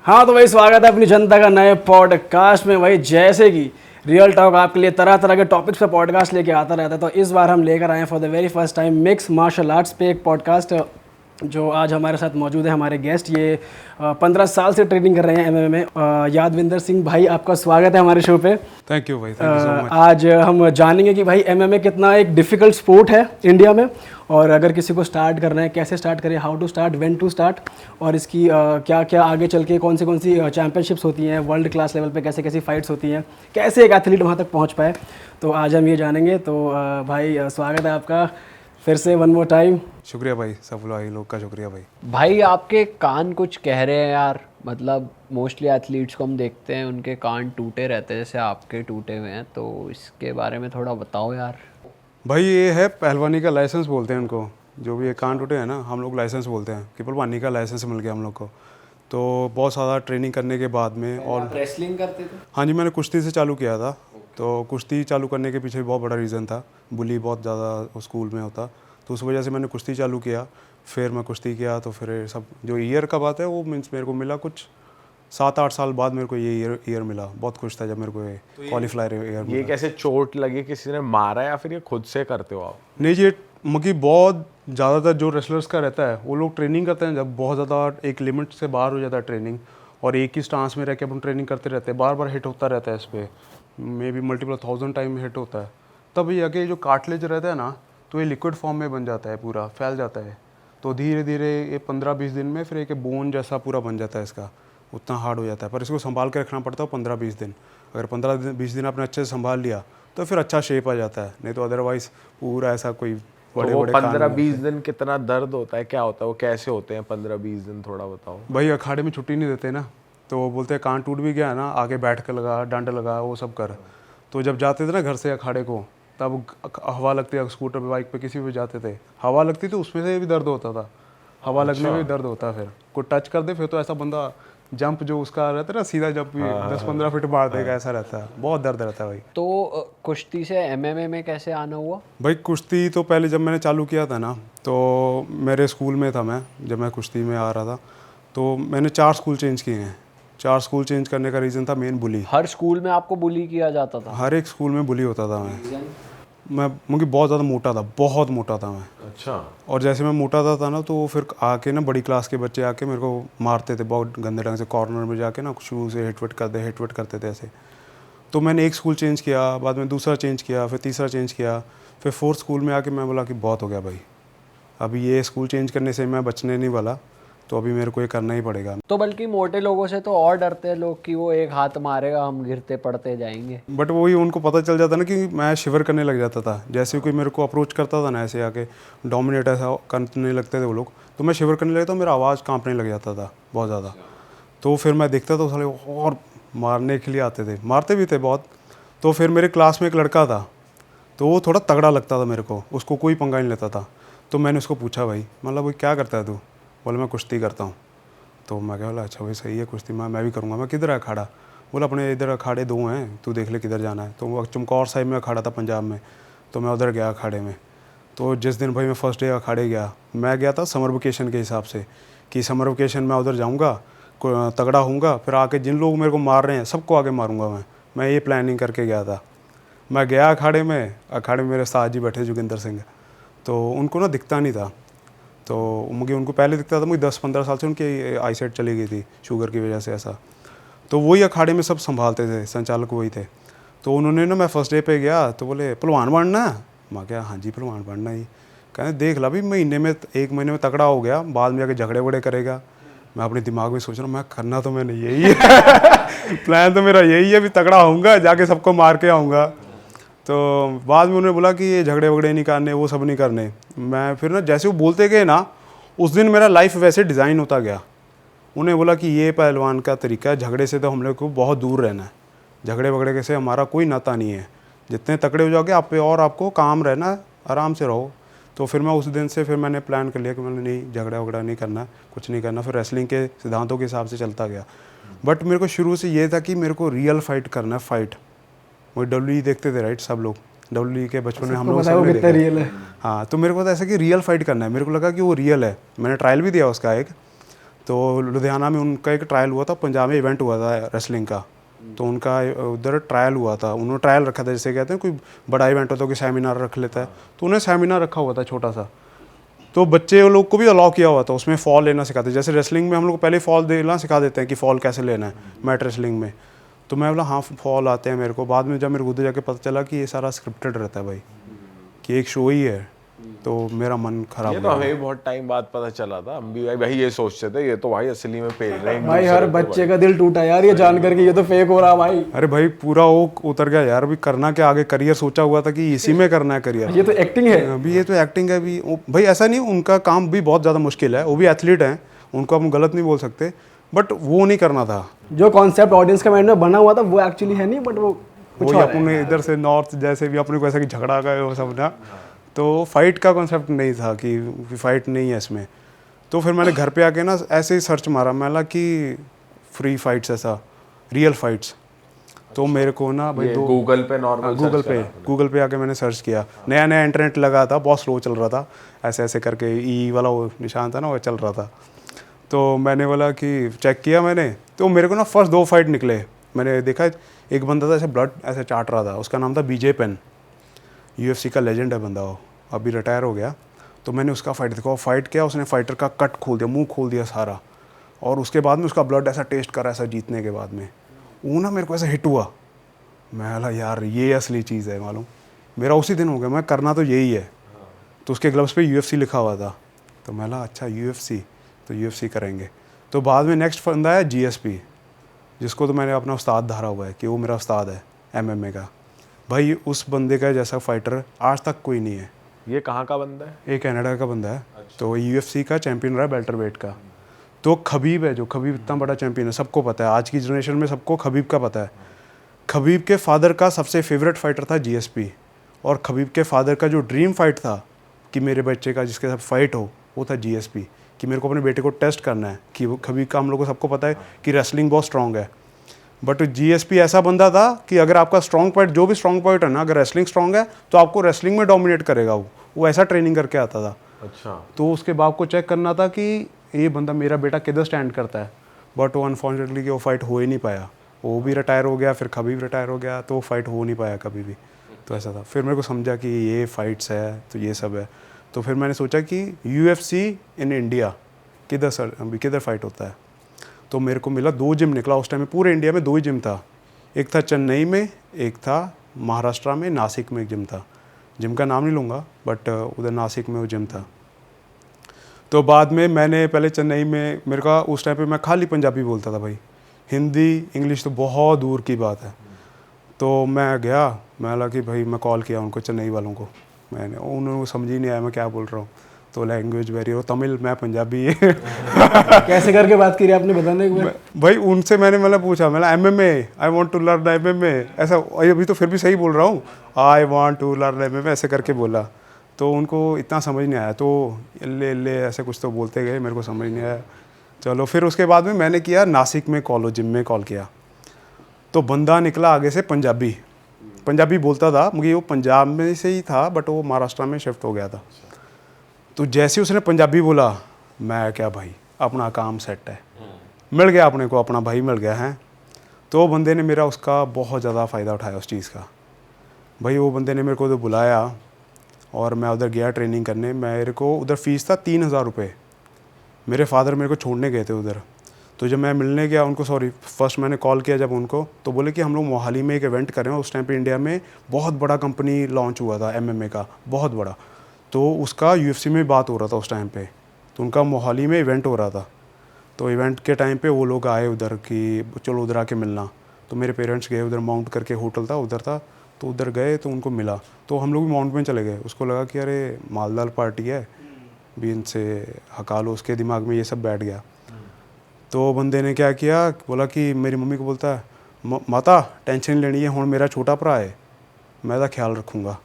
हाँ तो भाई स्वागत है अपनी जनता का नए पॉडकास्ट में। भाई जैसे कि रियल टॉक आपके लिए तरह तरह के टॉपिक्स पे पॉडकास्ट लेके आता रहता है, तो इस बार हम लेकर आए हैं for the very first time mix martial arts पे एक पॉडकास्ट। जो आज हमारे साथ मौजूद है हमारे गेस्ट, ये 15 साल से ट्रेनिंग कर रहे हैं एमएमए में। यादविंदर सिंह भाई, आपका स्वागत है हमारे शो पे। थैंक यू भाई, थैंक यू सो मच। आज हम जानेंगे कि भाई एमएमए कितना एक डिफ़िकल्ट स्पोर्ट है इंडिया में, और अगर किसी को स्टार्ट करना है कैसे स्टार्ट करें, how to start, when to start, और इसकी क्या क्या आगे चल के कौन सी चैंपियनशिप्स होती हैं, वर्ल्ड क्लास लेवल पे कैसे कैसी फाइट्स होती हैं, कैसे एक एथलीट वहाँ तक पहुँच पाए। तो आज हम ये जानेंगे। तो भाई स्वागत है आपका फिर से वन मोर टाइम। शुक्रिया भाई, सब लोग का शुक्रिया भाई। भाई आपके कान कुछ कह रहे हैं यार, मतलब मोस्टली एथलीट्स को हम देखते हैं उनके कान टूटे रहते हैं, जैसे आपके टूटे हुए हैं, तो इसके बारे में थोड़ा बताओ यार। भाई ये है पहलवानी का लाइसेंस बोलते हैं उनको, जो भी ये कान टूटे हैं ना, हम लोग लाइसेंस बोलते हैं कि पहलवानी का लाइसेंस मिल गया हम लोग को। तो बहुत सारा ट्रेनिंग करने के बाद में, और रेसलिंग करते थे? हाँ जी, मैंने कुश्ती से चालू किया था। तो कुश्ती चालू करने के पीछे बहुत बड़ा रीज़न था, बुली बहुत ज़्यादा स्कूल में होता, तो उस वजह से मैंने कुश्ती चालू किया। फिर मैं कुश्ती किया तो फिर सब जो ईयर का बात है वो मीन्स मेरे को मिला कुछ 7-8 साल बाद मेरे को ये ईयर मिला। बहुत खुश था जब मेरे को ये क्वालिफायर ईयर मिला। ये कैसे चोट लगी, किसी ने मारा या फिर ये खुद से करते हो आप? नहीं जी, मगी बहुत ज़्यादातर जो रेसलर्स का रहता है वो लोग ट्रेनिंग करते हैं जब बहुत ज़्यादा एक लिमिट से बाहर हो जाता है ट्रेनिंग, और एक ही स्टांस में रह के अपन ट्रेनिंग करते रहते हैं, बार बार हिट होता रहता है इस पर, may be multiple 1000 time hit होता है। तब ये आगे जो कार्टिलेज रहता है ना, तो ये लिक्विड फॉर्म में बन जाता है, पूरा फैल जाता है। तो धीरे धीरे ये 15-20 दिन में फिर एक बोन जैसा पूरा बन जाता है इसका, उतना हार्ड हो जाता है। पर इसको संभाल के रखना पड़ता है 15-20 दिन। अगर 15-20 दिन आपने अच्छे से संभाल लिया तो फिर अच्छा शेप आ जाता है, नहीं तो अदरवाइज पूरा ऐसा कोई बड़े तो वो बड़े 15-20 दिन कितना दर्द होता है, क्या होता है, वो कैसे होते हैं 15-20 दिन, थोड़ा बताओ भाई। अखाड़े में छुट्टी नहीं देते ना, तो वो बोलते हैं कान टूट भी गया ना, आगे बैठ कर लगा, डंड लगा, वो सब कर। तो जब जाते थे ना घर से अखाड़े को, तब हवा लगती है, स्कूटर पे बाइक पे किसी पे जाते थे, हवा लगती थी, उसमें से भी दर्द होता था। हवा लगने में भी दर्द होता है। फिर कोई टच कर दे फिर तो ऐसा बंदा जंप जो उसका रहता है ना, सीधा जंप भी 10-15 फीट मार देगा, ऐसा रहता है। बहुत दर्द रहता है भाई। तो कुश्ती से एमएमए में कैसे आना हुआ? भाई कुश्ती तो पहले जब मैंने चालू किया था ना, तो मेरे स्कूल में था, मैं जब मैं कुश्ती में आ रहा था तो मैंने 4 स्कूल चेंज किए हैं। 4 स्कूल चेंज करने का रीज़न था मेन बुली। हर स्कूल में आपको बुली किया जाता था? हर एक स्कूल में बुली होता था। मैं मुझे बहुत ज़्यादा मोटा था, बहुत मोटा था मैं। अच्छा। और जैसे मैं मोटा था ना, तो फिर आके ना बड़ी क्लास के बच्चे आके मेरे को मारते थे बहुत गंदे ढंग से, कॉर्नर में जाके ना शू से हिट करते थे ऐसे। तो मैंने एक स्कूल चेंज किया, बाद में दूसरा चेंज किया, फिर तीसरा चेंज किया, फिर 4th स्कूल में आके मैं बोला कि बहुत हो गया भाई, अभी ये स्कूल चेंज करने से मैं बचने नहीं वाला, तो अभी मेरे को ये करना ही पड़ेगा। तो बल्कि मोटे लोगों से तो और डरते हैं लोग कि वो एक हाथ मारेगा हम गिरते पड़ते जाएंगे। बट वही उनको पता चल जाता ना कि मैं शिवर करने लग जाता था। जैसे कोई मेरे को अप्रोच करता था ना, ऐसे आके डोमिनेट ऐसा करने लगते थे वो लोग, तो मैं शिवर करने लगता था, मेरा आवाज़ कांपने लग जाता था बहुत ज़्यादा। तो फिर मैं देखता था साले और मारने के लिए आते थे, मारते भी थे बहुत। तो फिर मेरे क्लास में एक लड़का था, तो वो थोड़ा तगड़ा लगता था मेरे को, उसको कोई पंगा नहीं लेता था। तो मैंने उसको पूछा, भाई मतलब भाई क्या करता है तू? बोला मैं कुश्ती करता हूँ। तो मैं क्या बोला, अच्छा भाई सही है कुश्ती, मैं भी करूँगा। मैं किधर है अखाड़ा? बोला अपने इधर अखाड़े 2 हैं, तू देख ले किधर जाना है। तो वो चमकौर साहिब में अखाड़ा था पंजाब में, तो मैं उधर गया अखाड़े में। तो जिस दिन भाई मैं फर्स्ट डे अखाड़े गया, मैं गया था समर वेकेशन के हिसाब से कि समर वेकेशन में उधर जाऊँगा, तगड़ा होऊंगा, फिर आके जिन लोग मेरे को मार रहे हैं सबको आगे मारूंगा मैं ये प्लानिंग करके गया था। मैं गया अखाड़े में मेरे साथ जी बैठे जोगिंदर सिंह, तो उनको ना दिखता नहीं था। तो मुझे उनको पहले दिखता था, मुझे 10-15 साल से उनकी आईसाइट चली गई थी शुगर की वजह से ऐसा। तो वही अखाड़े में सब संभालते थे, संचालक वही थे। तो उन्होंने ना, मैं फर्स्ट डे पे गया तो बोले पहलवान बनना है? मैं क्या हाँ जी पहलवान बनना ही। कहते देख ला भी, 1 महीने में तगड़ा हो गया, बाद में जाके झगड़े वगड़े करेगा। मैं अपने दिमाग में सोच रहा हूँ, मैं करना तो मैंने यही है प्लान तो मेरा यही है, भी तगड़ा होऊंगा, जाके सबको मार के आऊँगा। तो बाद में उन्होंने बोला कि ये झगड़े वगड़े नहीं करने, वो सब नहीं करने। मैं फिर ना जैसे वो बोलते गए ना, उस दिन मेरा लाइफ वैसे डिज़ाइन होता गया। उन्हें बोला कि ये पहलवान का तरीका है, झगड़े से तो हम लोग को बहुत दूर रहना है, झगड़े वगड़े से हमारा कोई नाता नहीं है। जितने तगड़े हो जाओगे आप पे, और आपको काम रहना है, आराम से रहो। तो फिर मैं उस दिन से फिर मैंने प्लान कर लिया कि मैंने नहीं, झगड़ा वगड़ा नहीं करना, कुछ नहीं करना। फिर रेसलिंग के सिद्धांतों के हिसाब से चलता गया। बट मेरे को शुरू से ये था कि मेरे को रियल फाइट करना है, फाइट। वो डब्ल्यू देखते थे राइट सब लोग, डब्ल्यू के बचपन में हम लोग सब कितना रियल है। हाँ, तो मेरे को तो ऐसा कि रियल फाइट करना है, मेरे को लगा कि वो रियल है। मैंने ट्रायल भी दिया उसका एक, तो लुधियाना में उनका एक ट्रायल हुआ था, पंजाब में इवेंट हुआ था रेसलिंग का, तो उनका उधर ट्रायल हुआ था, उन्होंने ट्रायल रखा था, जैसे कहते हैं कोई बड़ा इवेंट होता है कि सेमिनार रख लेता है, तो उन्हें सेमिनार रखा हुआ था छोटा सा। तो बच्चे लोग को भी अलाउ किया हुआ था, उसमें फॉल लेना सिखाते, जैसे रेसलिंग में हम लोग पहले फॉल देना सिखा देते हैं कि फॉल कैसे लेना है मैट रेसलिंग में। तो मैं बोला हाँ फॉल आते हैं मेरे को। बाद में जब मेरे को उधर जाके पता चला कि ये सारा स्क्रिप्टेड रहता है भाई, कि एक शो ही है, तो मेरा मन खराब ये हो तो गया। हमें भी बहुत टाइम बाद पता चला था, हम भी भाई ये सोचते थे ये तो भाई असली में पेल रहे हैं भाई हर बच्चे का दिल टूटा यार ये जान करके ये तो फेक हो रहा भाई। अरे भाई पूरा वो उतर गया यार, अभी करना क्या आगे, करियर सोचा हुआ था कि इसी में करना है करियर। ये तो एक्टिंग है। अभी ये तो एक्टिंग है भी भाई, ऐसा नहीं, उनका काम भी बहुत ज़्यादा मुश्किल है, वो भी एथलीट हैं, उनको हम गलत नहीं बोल सकते, बट वो नहीं करना था। जो कॉन्सेप्ट ऑडियंस के माइंड में बना हुआ था वो एक्चुअली है नहीं, बट वो कुछ वही और है। अपने इधर से नॉर्थ जैसे भी अपने को ऐसा कि झगड़ा गए वो सब ना, तो फाइट का कॉन्सेप्ट नहीं था कि फाइट नहीं है इसमें। तो फिर मैंने घर पे आके ना ऐसे ही सर्च मारा, मैंने कि फ्री फाइट्स, ऐसा रियल फाइट्स। तो मेरे को ना भाई ये गूगल पे नॉर्मल गूगल पे आके मैंने सर्च किया, नया नया इंटरनेट लगा था, बहुत स्लो चल रहा था, ऐसे ऐसे करके ई वाला वो निशान था ना वो चल रहा था। तो मैंने बोला कि चेक किया मैंने, तो मेरे को ना फर्स्ट 2 फाइट निकले। मैंने देखा एक बंदा था ऐसे ब्लड ऐसे चाट रहा था, उसका नाम था बीजे पेन, UFC का लेजेंड है बंदा, वो अभी रिटायर हो गया। तो मैंने उसका फाइट देखा, वो फाइट किया, उसने फाइटर का कट खोल दिया, मुंह खोल दिया सारा, और उसके बाद में उसका ब्लड ऐसा टेस्ट करा ऐसा जीतने के बाद में, वो ना मेरे को ऐसा हिट हुआ। मैं बोला यार ये असली चीज़ है, मालूम मेरा उसी दिन हो गया, मैं करना तो यही है। तो उसके ग्लव्स पे UFC लिखा हुआ था, तो मैं बोला अच्छा UFC, तो UFC करेंगे। तो बाद में नेक्स्ट बंदा है GSP, जिसको तो मैंने अपना उस्ताद धारा हुआ है कि वो मेरा उस्ताद है MMA का। भाई उस बंदे का जैसा फाइटर आज तक कोई नहीं है। ये कहाँ का बंदा है? ये कनाडा का बंदा है, तो UFC का चैंपियन रहा है बेल्टर वेट का। तो खबीब है, जो खबीब इतना बड़ा चैंपियन है, सबको पता है, आज की जनरेशन में सबको खबीब का पता है। खबीब के फादर का सबसे फेवरेट फाइटर था GSP, और खबीब के फादर का जो ड्रीम फाइट था कि मेरे बच्चे का जिसके साथ फाइट हो, वो था GSP, कि मेरे को अपने बेटे को टेस्ट करना है। कि वो खबीब का हम लोग को सबको पता है कि रेसलिंग बहुत स्ट्रॉन्ग है, बट GSP ऐसा बंदा था कि अगर आपका स्ट्रॉन्ग पॉइंट, जो भी स्ट्रॉन्ग पॉइंट है ना, अगर रेसलिंग स्ट्रॉन्ग है तो आपको रेसलिंग में डोमिनेट करेगा। वो ऐसा ट्रेनिंग करके आता था। अच्छा, तो उसके बाप को चेक करना था कि ये बंदा मेरा बेटा किधर स्टैंड करता है, बट वो अनफॉर्चुनेटली कि वो फाइट हो ही नहीं पाया। वो भी रिटायर हो गया, फिर खबीब रिटायर हो गया, तो वो फाइट हो नहीं पाया कभी भी। तो ऐसा था। फिर मेरे को समझा कि ये फाइट्स है तो ये सब है। तो फिर मैंने सोचा कि UFC इन इंडिया किधर सर अभी किधर फाइट होता है। तो मेरे को मिला 2 जिम निकला उस टाइम में, पूरे इंडिया में 2 ही जिम था। एक था चेन्नई में, एक था महाराष्ट्र में, नासिक में एक जिम था। जिम का नाम नहीं लूँगा, बट उधर नासिक में वो जिम था। तो बाद में मैंने पहले चेन्नई में, मेरे का उस टाइम पे मैं खाली पंजाबी बोलता था भाई, हिंदी इंग्लिश तो बहुत दूर की बात है। तो मैं गया, मैं लगा कि भाई मैं कॉल किया उनको, चेन्नई वालों को, मैंने उन्होंने समझ ही नहीं आया मैं क्या बोल रहा हूँ। तो लैंग्वेज बैरियर, तमिल, मैं पंजाबी कैसे करके बात करी आपने, बताने को भाई उनसे मैंने मतलब पूछा, मैं MMA, I want to learn MMA, ऐसा अभी तो फिर भी सही बोल रहा हूँ, I want to learn MMA ऐसे करके बोला। तो उनको इतना समझ नहीं आया, तो ले ऐसे कुछ तो बोलते गए, मेरे को समझ नहीं आया। चलो फिर उसके बाद में मैंने किया नासिक में कॉल, जिम में कॉल किया, तो बंदा निकला आगे से पंजाबी बोलता था, मुझे वो पंजाब में से ही था, बट वो महाराष्ट्र में शिफ्ट हो गया था। तो जैसे उसने पंजाबी बोला, मैं क्या भाई अपना काम सेट है, मिल गया अपने को, अपना भाई मिल गया है। तो बंदे ने मेरा उसका बहुत ज़्यादा फ़ायदा उठाया उस चीज़ का। भाई वो बंदे ने मेरे को उधर बुलाया और मैं उधर गया ट्रेनिंग करने। मेरे को उधर फ़ीस था 3000 रुपये। मेरे फादर मेरे को छोड़ने गए थे उधर। तो जब मैं मिलने गया उनको, फर्स्ट मैंने कॉल किया जब उनको, तो बोले कि हम लोग मोहाली में एक इवेंट कर रहे हैं। उस टाइम पे इंडिया में बहुत बड़ा कंपनी लॉन्च हुआ था MMA का, बहुत बड़ा। तो उसका UFC में बात हो रहा था उस टाइम पे, तो उनका मोहाली में इवेंट हो रहा था। तो इवेंट के टाइम पे वो लोग आए उधर कि चलो उधर आके मिलना। तो मेरे पेरेंट्स गए उधर, माउंट करके होटल था उधर था, तो उधर गए तो उनको मिला। तो हम लोग भी माउंट में चले गए। उसको लगा कि अरे मालदार पार्टी है, भी इनसे हका लो, उसके दिमाग में ये सब बैठ गया। तो बंदे ने क्या किया, बोला कि मेरी मम्मी को बोलता है माता टेंशन लेनी है, हुण मेरा छोटा भरा है, मैं तो ख्याल रखूँगा।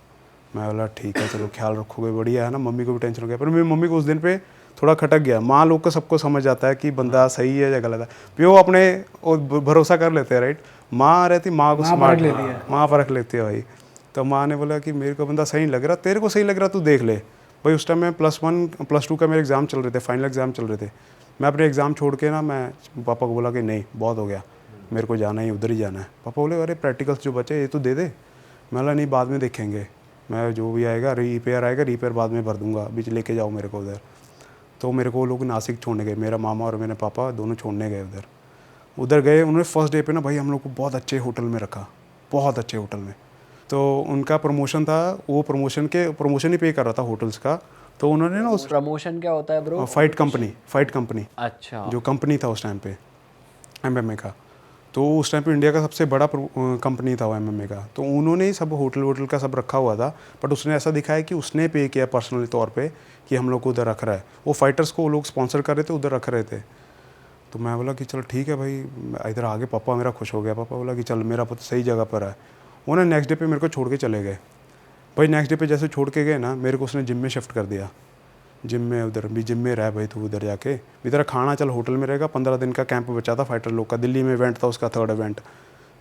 मैं बोला ठीक है चलो ख्याल रखोगे, बढ़िया है ना, मम्मी को भी टेंशन हो गया। पर मेरी मम्मी को उस दिन पे थोड़ा खटक गया। माँ लोग को सबको समझ आता है कि बंदा सही है या गलत है, फिर वो अपने भरोसा कर लेते हैं, राइट। माँ रहती, माँ को स्मार्ट लेती है, माँ परख लेती है भाई। तो माँ ने बोला कि मेरे को बंदा सही नहीं लग रहा, तेरे को सही लग रहा तू देख ले। भाई उस टाइम में +1 +2 का मेरे एग्ज़ाम चल रहे थे, फाइनल एग्ज़ाम चल रहे थे। मैं अपने एग्ज़ाम छोड़ के ना मैं पापा को बोला कि नहीं बहुत हो गया, मेरे को जाना ही, उधर ही जाना है। पापा बोले अरे प्रैक्टिकल्स जो बचे ये तो दे दे। मैं बोला नहीं बाद में देखेंगे, मैं जो भी आएगा रिपेयर आएगा, रिपेयर बाद में भर दूंगा, अभी लेके जाओ मेरे को उधर। तो मेरे को वो लोग नासिक छोड़ने गए, मेरा मामा और मेरे पापा दोनों छोड़ने गए उधर गए। उन्होंने फर्स्ट डे पे ना भाई हम लोग को बहुत अच्छे होटल में रखा, बहुत अच्छे होटल में। तो उनका प्रमोशन था, वो प्रमोशन ही पे कर रहा था होटल्स का। तो उन्होंने ना उस प्रमोशन क्या होता है ब्रो? फाइट कंपनी अच्छा, जो कंपनी था उस टाइम पे एमएमए का, तो उस टाइम पे इंडिया का सबसे बड़ा कंपनी था वो एमएमए का। तो उन्होंने ही सब होटल का सब रखा हुआ था, बट उसने ऐसा दिखाया कि उसने पे किया पर्सनली तौर पे कि हम लोग को उधर रख रहा है। वो फाइटर्स को वो लोग स्पॉन्सर कर रहे थे, उधर रख रहे थे। तो मैं बोला कि चलो ठीक है भाई, इधर आगे पापा मेरा खुश हो गया। पापा बोला कि चल मेरा पुत्र सही जगह पर है। उन्होंने नेक्स्ट डे पे मेरे को छोड़ के चले गए भाई। नेक्स्ट डे पे जैसे छोड़ के गए ना, मेरे को उसने जिम में शिफ्ट कर दिया। जिम में उधर भी जिम में रह भाई तू उधर जाके भी, तेरा खाना चल होटल में रहेगा। 15 दिन का कैंप बचा था फाइटर लोग का, दिल्ली में इवेंट था उसका, 3rd इवेंट।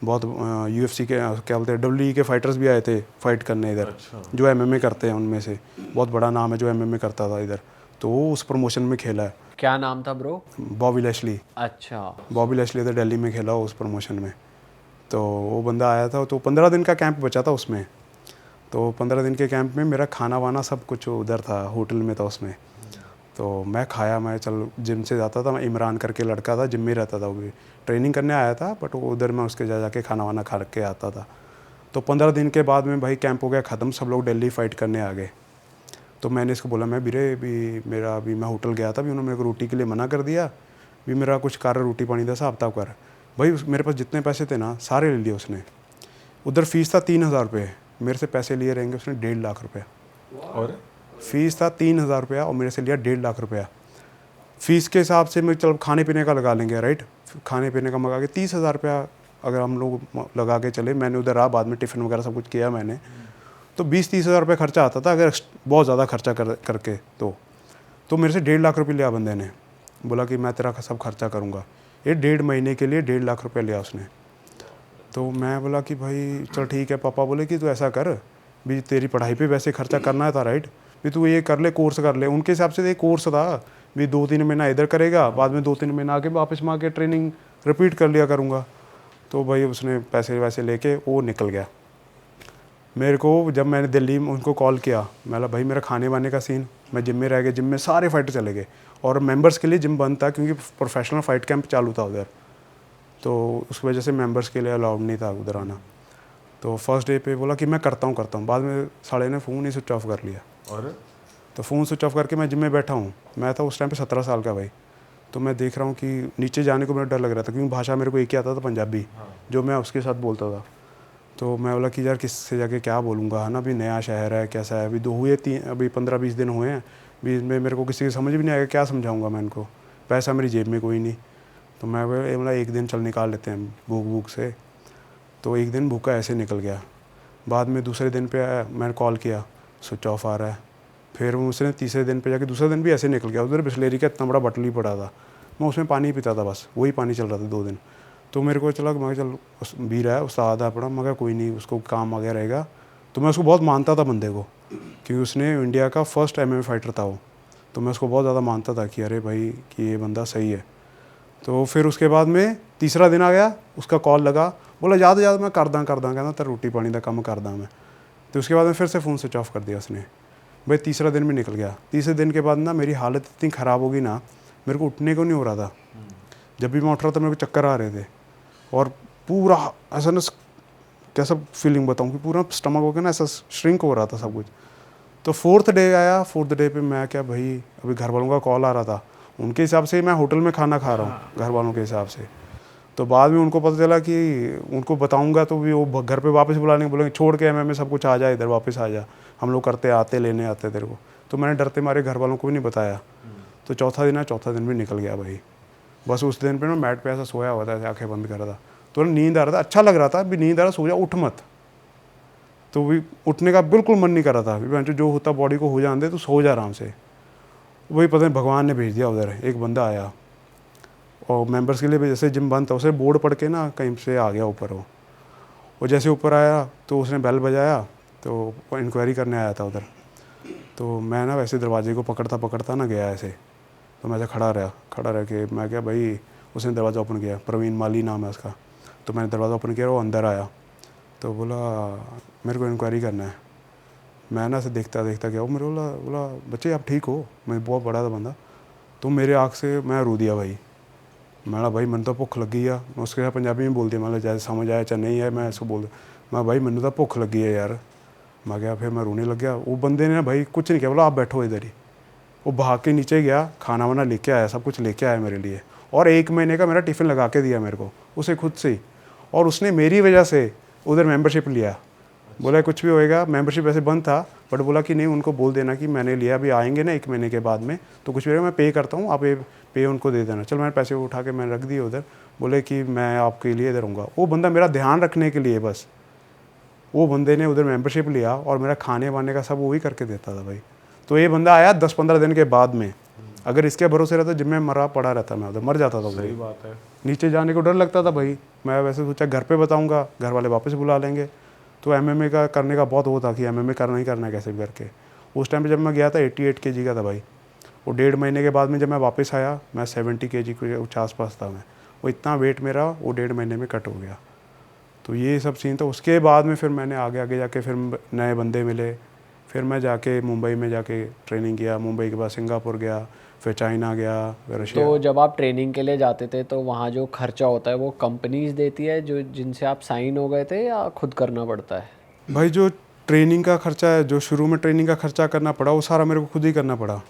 बहुत UFC के क्या बोलते हैं WWE के फाइटर्स भी आए थे फाइट करने इधर। जो MMA करते हैं उनमें से बहुत बड़ा नाम है जो MMA करता था इधर, तो वो उस प्रमोशन में खेला है। क्या नाम था ब्रो? Bobby Lashley. अच्छा, बॉबी लैशली इधर दिल्ली में खेला उस प्रमोशन में। तो वो बंदा आया था, तो 15 दिन का कैंप बचा था उसमें। तो 15 दिन के कैंप में मेरा खाना वाना सब कुछ उधर था, होटल में था उसमें। तो मैं खाया, मैं चल जिम से जाता था, मैं इमरान करके लड़का था, जिम में रहता था, वो भी ट्रेनिंग करने आया था, बट वो उधर मैं उसके जाके खाना वाना खा के आता था। तो 15 दिन के बाद में भाई कैंप हो गया ख़त्म, सब लोग दिल्ली फाइट करने आ गए। तो मैंने इसको बोला मैं बीरे भी मेरा अभी मैं होटल गया था, भी उन्होंने मेरे को रोटी के लिए मना कर दिया, भी मेरा कुछ कार्य रोटी पानी का हिसाब किताब कर। भाई मेरे पास जितने पैसे थे ना सारे ले लिए उसने। उधर फीस था 3000 रुपये, मेरे से पैसे लिए रहेंगे उसने 1.5 लाख रुपया। और फीस था 3000 रुपया और मेरे से लिया 1.5 लाख रुपया। फीस के हिसाब से मैं चलो खाने पीने का लगा लेंगे, राइट, खाने पीने का मंगा के 30,000 रुपया अगर हम लोग लगा के चले। मैंने उधर रहा, बाद में टिफ़िन वगैरह सब कुछ किया मैंने, तो 20-30 हज़ार रुपये खर्चा आता था अगर बहुत ज़्यादा खर्चा करके। तो मेरे से 1.5 लाख रुपये लिया बंदे ने, बोला कि मैं तेरा सब खर्चा करूँगा। ये 1.5 महीने के लिए 1.5 लाख रुपये लिया उसने। तो मैं बोला कि भाई चल ठीक है। पापा बोले कि तू ऐसा कर भी, तेरी पढ़ाई पे वैसे खर्चा करना था राइट, भी तू ये कर ले, कोर्स कर ले। उनके हिसाब से ये कोर्स था भी 2-3 महीना इधर करेगा, बाद में 2-3 महीना आके वापस में आके ट्रेनिंग रिपीट कर लिया करूँगा। तो भाई उसने पैसे वैसे लेके वो निकल गया। मेरे को जब मैंने दिल्ली में उनको कॉल किया, मैं बोला भाई मेरा खाने वाने का सीन, मैं जिम में रह गया, जिम में सारे फाइटर चले गए और मेंबर्स के लिए जिम बंद था क्योंकि प्रोफेशनल फाइट कैंप चालू था उधर, तो उस वजह से मेंबर्स के लिए अलाउड नहीं था उधर आना। तो फर्स्ट डे पे बोला कि मैं करता हूँ, बाद में साले ने फ़ोन ही स्विच ऑफ कर लिया। और तो फ़ोन स्विच ऑफ करके मैं जिम में बैठा हूँ। मैं था उस टाइम पे 17 साल का भाई। तो मैं देख रहा हूँ कि नीचे जाने को मेरा डर लग रहा था क्योंकि भाषा मेरे को एक ही आता था पंजाबी, जो मैं उसके साथ बोलता था। तो मैं बोला कि यार किससे जाके क्या बोलूँगा, है ना, अभी नया शहर है, कैसा है, अभी 15-20 दिन हुए हैं, भी इसमें मेरे को किसी की समझ भी नहीं आएगा, क्या समझाऊँगा मैं इनको, पैसा मेरी जेब में कोई नहीं। तो मैं बोला एक दिन चल निकाल लेते हैं भूख से। तो एक दिन भूखा ऐसे निकल गया। बाद में दूसरे दिन पे आया, मैंने कॉल किया, स्विच ऑफ आ रहा है। फिर उसने तीसरे दिन पे जाके दूसरे दिन भी ऐसे निकल गया। उधर बिस्लेरी का इतना बड़ा बटली पड़ा था, मैं उसमें पानी पीता था, बस वही पानी चल रहा था 2 दिन। तो मेरे को चला मैं चल भी रहा है उस्ताद है पड़ा, मगर कोई नहीं, उसको काम आ गया रहेगा। तो मैं उसको बहुत मानता था बंदे को, क्योंकि उसने इंडिया का फर्स्ट MMA फाइटर था वो। तो मैं उसको बहुत ज़्यादा मानता था कि अरे भाई कि ये बंदा सही है। तो फिर उसके बाद में तीसरा दिन आ गया, उसका कॉल लगा, बोला ज़्यादा मैं करदा कहना तेरा रोटी पानी का कम करदा मैं। तो उसके बाद में फिर से फ़ोन स्विच ऑफ कर दिया उसने। भाई तीसरा दिन भी निकल गया। तीसरे दिन के बाद ना मेरी हालत इतनी ख़राब हो गई ना, मेरे को उठने को नहीं हो रहा था। जब भी मैं उठ रहा था मेरे को चक्कर आ रहे थे और पूरा ऐसा ना, कैसा फीलिंग बताऊँ कि पूरा स्टमक हो गया ना, ऐसा श्रिंक हो रहा था सब कुछ। तो 4th डे आया। 4th डे पे मैं क्या भाई, अभी घर वालों का कॉल आ रहा था, उनके हिसाब से मैं होटल में खाना खा रहा हूँ घर वालों के हिसाब से। तो बाद में उनको पता चला कि उनको बताऊंगा तो भी वो घर पे वापस बुलाने बोलेंगे छोड़ के MMA सब कुछ आ जा, इधर वापस आ जा, हम लोग करते आते लेने आते तेरे को। तो मैंने डरते मारे घर वालों को भी नहीं बताया। तो चौथा दिन है, चौथा दिन भी निकल गया भाई। बस उस दिन पे ना मैट पे ऐसा सोया हुआ था, आँखें बंद कर रहा था, तो नींद आ रहा था, अच्छा लग रहा था, अभी नींद आ रहा, सो जा उठ मत। तो भी उठने का बिल्कुल मन नहीं कर रहा था, जो होता बॉडी को हो जाने दे, तो सो जा आराम से। वही पता नहीं भगवान ने भेज दिया। उधर एक बंदा आया और मेंबर्स के लिए भी जैसे जिम बंद था, उसे बोर्ड पढ़ के ना कहीं से आ गया ऊपर वो जैसे ऊपर आया तो उसने बेल बजाया, तो इंक्वायरी करने आया था उधर। तो मैं ना वैसे दरवाजे को पकड़ता ना गया ऐसे, तो मैं ऐसे खड़ा रह के मैं क्या भाई, उसने दरवाज़ा ओपन किया, प्रवीण माली नाम है उसका। तो मैंने दरवाज़ा ओपन किया, वो अंदर आया तो बोला मेरे को इंक्वायरी करना है। मैं ना ऐसे देखता गया, वो मेरे बोला बच्चे आप ठीक हो? मैं बहुत बड़ा था बंदा, तो मेरे आँख से मैं रो दिया भाई। मैं भाई मैंने तो भुख लगी है, मैं उसके साथ पंजाबी में बोल दिया, मतलब जैसे समझ आया चाहे नहीं है, मैं इसको बोल मैं भाई मैंने तो भुख लगी है यार। मैं गया, फिर मैं रोने लग गया। वो बंदे ने भाई कुछ नहीं किया, बोला आप बैठो इधर ही। वो भाग के नीचे गया, खाना वाना लेके आया, सब कुछ लेके आया मेरे लिए, और 1 महीने का मेरा टिफ़िन लगा के दिया मेरे को, उसे खुद से ही। और उसने मेरी वजह से उधर मेंबरशिप लिया। बोला कुछ भी होएगा, मेंबरशिप वैसे बंद था, बट बोला कि नहीं उनको बोल देना कि मैंने लिया, अभी आएंगे ना 1 महीने के बाद में, तो कुछ भी होगा मैं पे करता हूँ, आप पे उनको दे देना। चल मैंने पैसे उठा के मैंने रख दिए उधर। बोले कि मैं आपके लिए इधर रहूँगा। वो बंदा मेरा ध्यान रखने के लिए बस, वो बंदे ने उधर मेंबरशिप लिया और मेरा खाने वाने का सब वो ही करके देता था भाई। तो ये बंदा आया 10-15 दिन के बाद में, अगर इसके भरोसे रहता जिम में मरा पड़ा रहता, मैं उधर मर जाता था। सही बात है। नीचे जाने को डर लगता था भाई। मैं वैसे सोचा घर पे बताऊंगा, घर वाले वापस बुला लेंगे। तो एमएमए का करने का बहुत वो था कि एमएमए करना ही करना है कैसे भी करके। उस टाइम पे जब मैं गया था 88 kg का था भाई। वो 1.5 महीने के बाद में जब मैं वापस आया, मैं 70 kg के आसपास था मैं। वो इतना वेट मेरा वो 1.5 महीने में कट हो गया। तो ये सब सीन था। उसके बाद में फिर मैंने आगे जाके फिर नए बंदे मिले, फिर मैं जाके मुंबई में जाके ट्रेनिंग किया। मुंबई के बाद सिंगापुर गया, फिर चाइना गया, फिर रशिया। तो जब आप ट्रेनिंग के लिए जाते थे तो वहाँ जो खर्चा होता है वो कंपनीज देती है जो जिनसे आप साइन हो गए थे, या खुद करना पड़ता है? भाई जो ट्रेनिंग का खर्चा है, जो शुरू में ट्रेनिंग का खर्चा करना पड़ा, वो सारा मेरे को खुद ही करना पड़ा।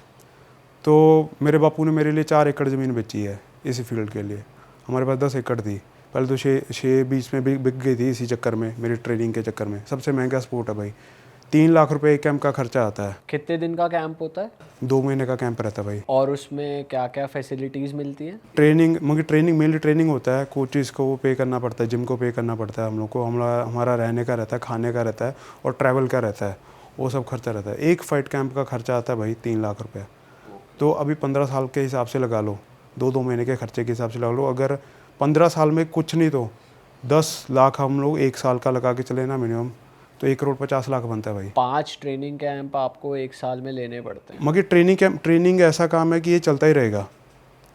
तो मेरे बापू ने मेरे लिए 4 एकड़ ज़मीन बेची है इसी फील्ड के लिए। हमारे पास 10 एकड़ थी पहले, तो 6 बीच में बिक गई थी इसी चक्कर में, मेरी ट्रेनिंग के चक्कर में। सबसे महंगा स्पोर्ट है भाई। 3 लाख रुपए एक कैंप का खर्चा आता है। कितने दिन का कैंप होता है? 2 महीने का कैंप रहता है भाई। और उसमें क्या क्या फैसिलिटीज़ मिलती हैं? ट्रेनिंग मेनली ट्रेनिंग होता है। कोचेज़ को वो पे करना पड़ता है, जिम को पे करना पड़ता है हम लोग को, हमारा रहने का रहता है, खाने का रहता है, और ट्रैवल का रहता है, वो सब खर्चा रहता है। एक फाइट कैंप का खर्चा आता है भाई 3 लाख रुपये। तो अभी 15 साल के हिसाब से लगा लो, 2 महीने के खर्चे के हिसाब से लगा लो। अगर 15 साल में कुछ नहीं तो 10 लाख हम लोग 1 साल का लगा के चले ना मिनिमम, तो 1,50,00,000 बनता है भाई। 5 ट्रेनिंग कैंप आपको 1 साल में लेने पड़ते हैं? मगर ट्रेनिंग ऐसा काम है कि ये चलता ही रहेगा,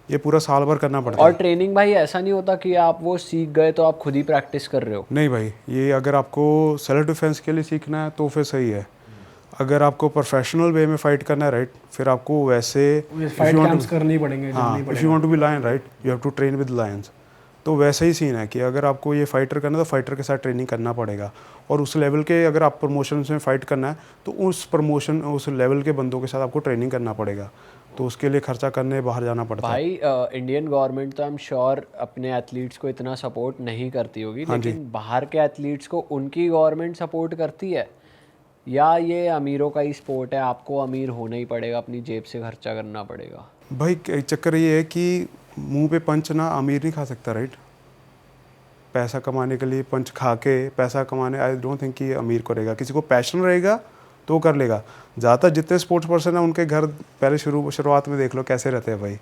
ये पूरा साल भर करना पड़ता और है। ट्रेनिंग भाई ऐसा नहीं होता कि आप वो सीख गए तो आप खुद ही प्रैक्टिस कर रहे हो? नहीं भाई, ये अगर आपको सेल्फ डिफेंस के लिए सीखना है तो फिर सही है। अगर आपको प्रोफेशनल वे में फाइट करना है राइट, फिर आपको वैसे फाइट कैंप्स करनी पड़ेंगे, हाँ, if you want to be lion right, you have to train with lions. तो वैसे ही सीन है कि अगर आपको ये फाइटर करना है तो फाइटर के साथ ट्रेनिंग करना पड़ेगा। और उस लेवल के अगर आप प्रमोशन में फ़ाइट करना है तो उस लेवल के बंदों के साथ आपको ट्रेनिंग करना पड़ेगा। तो उसके लिए खर्चा करने बाहर जाना पड़ता है। भाई इंडियन गवर्नमेंट तो आई एम श्योर अपने एथलीट्स को इतना सपोर्ट नहीं करती होगी, लेकिन बाहर के एथलीट्स को उनकी गवर्नमेंट सपोर्ट करती है, या ये अमीरों का ही स्पोर्ट है, आपको अमीर होना ही पड़ेगा, अपनी जेब से खर्चा करना पड़ेगा? भाई चक्कर ये है कि मुंह पे पंच ना अमीर नहीं खा सकता राइट। पैसा कमाने के लिए पंच खा के पैसा कमाने, आई डोंट थिंक कि अमीर करेगा। किसी को पैशन रहेगा तो कर लेगा। ज़्यादातर जितने स्पोर्ट्स पर्सन हैं उनके घर पहले शुरुआत में देख लो कैसे रहते हैं भाई,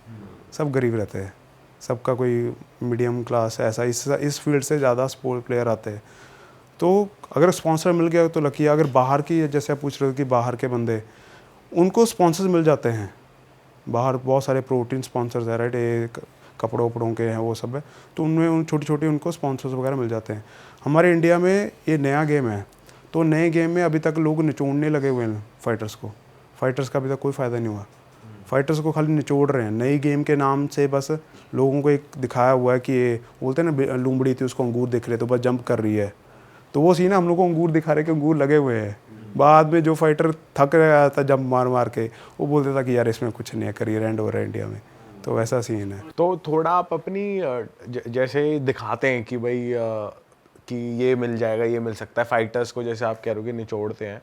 सब गरीब रहते हैं, सबका कोई मीडियम क्लास ऐसा, इस फील्ड से ज़्यादा स्पोर्ट प्लेयर आते हैं। तो अगर स्पॉन्सर मिल गया तो लकी है। अगर बाहर की, जैसे आप पूछ रहे हो कि बाहर के बंदे, उनको स्पॉन्सर्स मिल जाते हैं बाहर, बहुत सारे प्रोटीन स्पॉन्सर्स है राइट, कपड़ों वपड़ों के हैं वो सब है, तो उनमें उन छोटी उनको स्पॉन्सर्स वगैरह मिल जाते हैं। हमारे इंडिया में ये नया गेम है, तो नए गेम में अभी तक लोग निचोड़ने लगे हुए हैं फाइटर्स को। फाइटर्स का अभी तक कोई फ़ायदा नहीं हुआ, फाइटर्स को खाली निचोड़ रहे हैं नई गेम के नाम से। बस लोगों को एक दिखाया हुआ है कि ये बोलते हैं ना लूमड़ी थी उसको अंगूर दिख रहे तो बस जंप कर रही है, तो वो सीन है, हम लोग को अंगूर दिखा रहे कि अंगूर लगे हुए हैं। बाद में जो फाइटर थक रहा था जंप मार के, वो बोलते था कि यार इसमें कुछ नहीं है, करियर एंड हो रहा है इंडिया में। तो वैसा सीन है। तो थोड़ा आप अपनी जैसे दिखाते हैं कि भाई कि ये मिल जाएगा, ये मिल सकता है, फाइटर्स को जैसे आप कह रहे हो कि निचोड़ते हैं,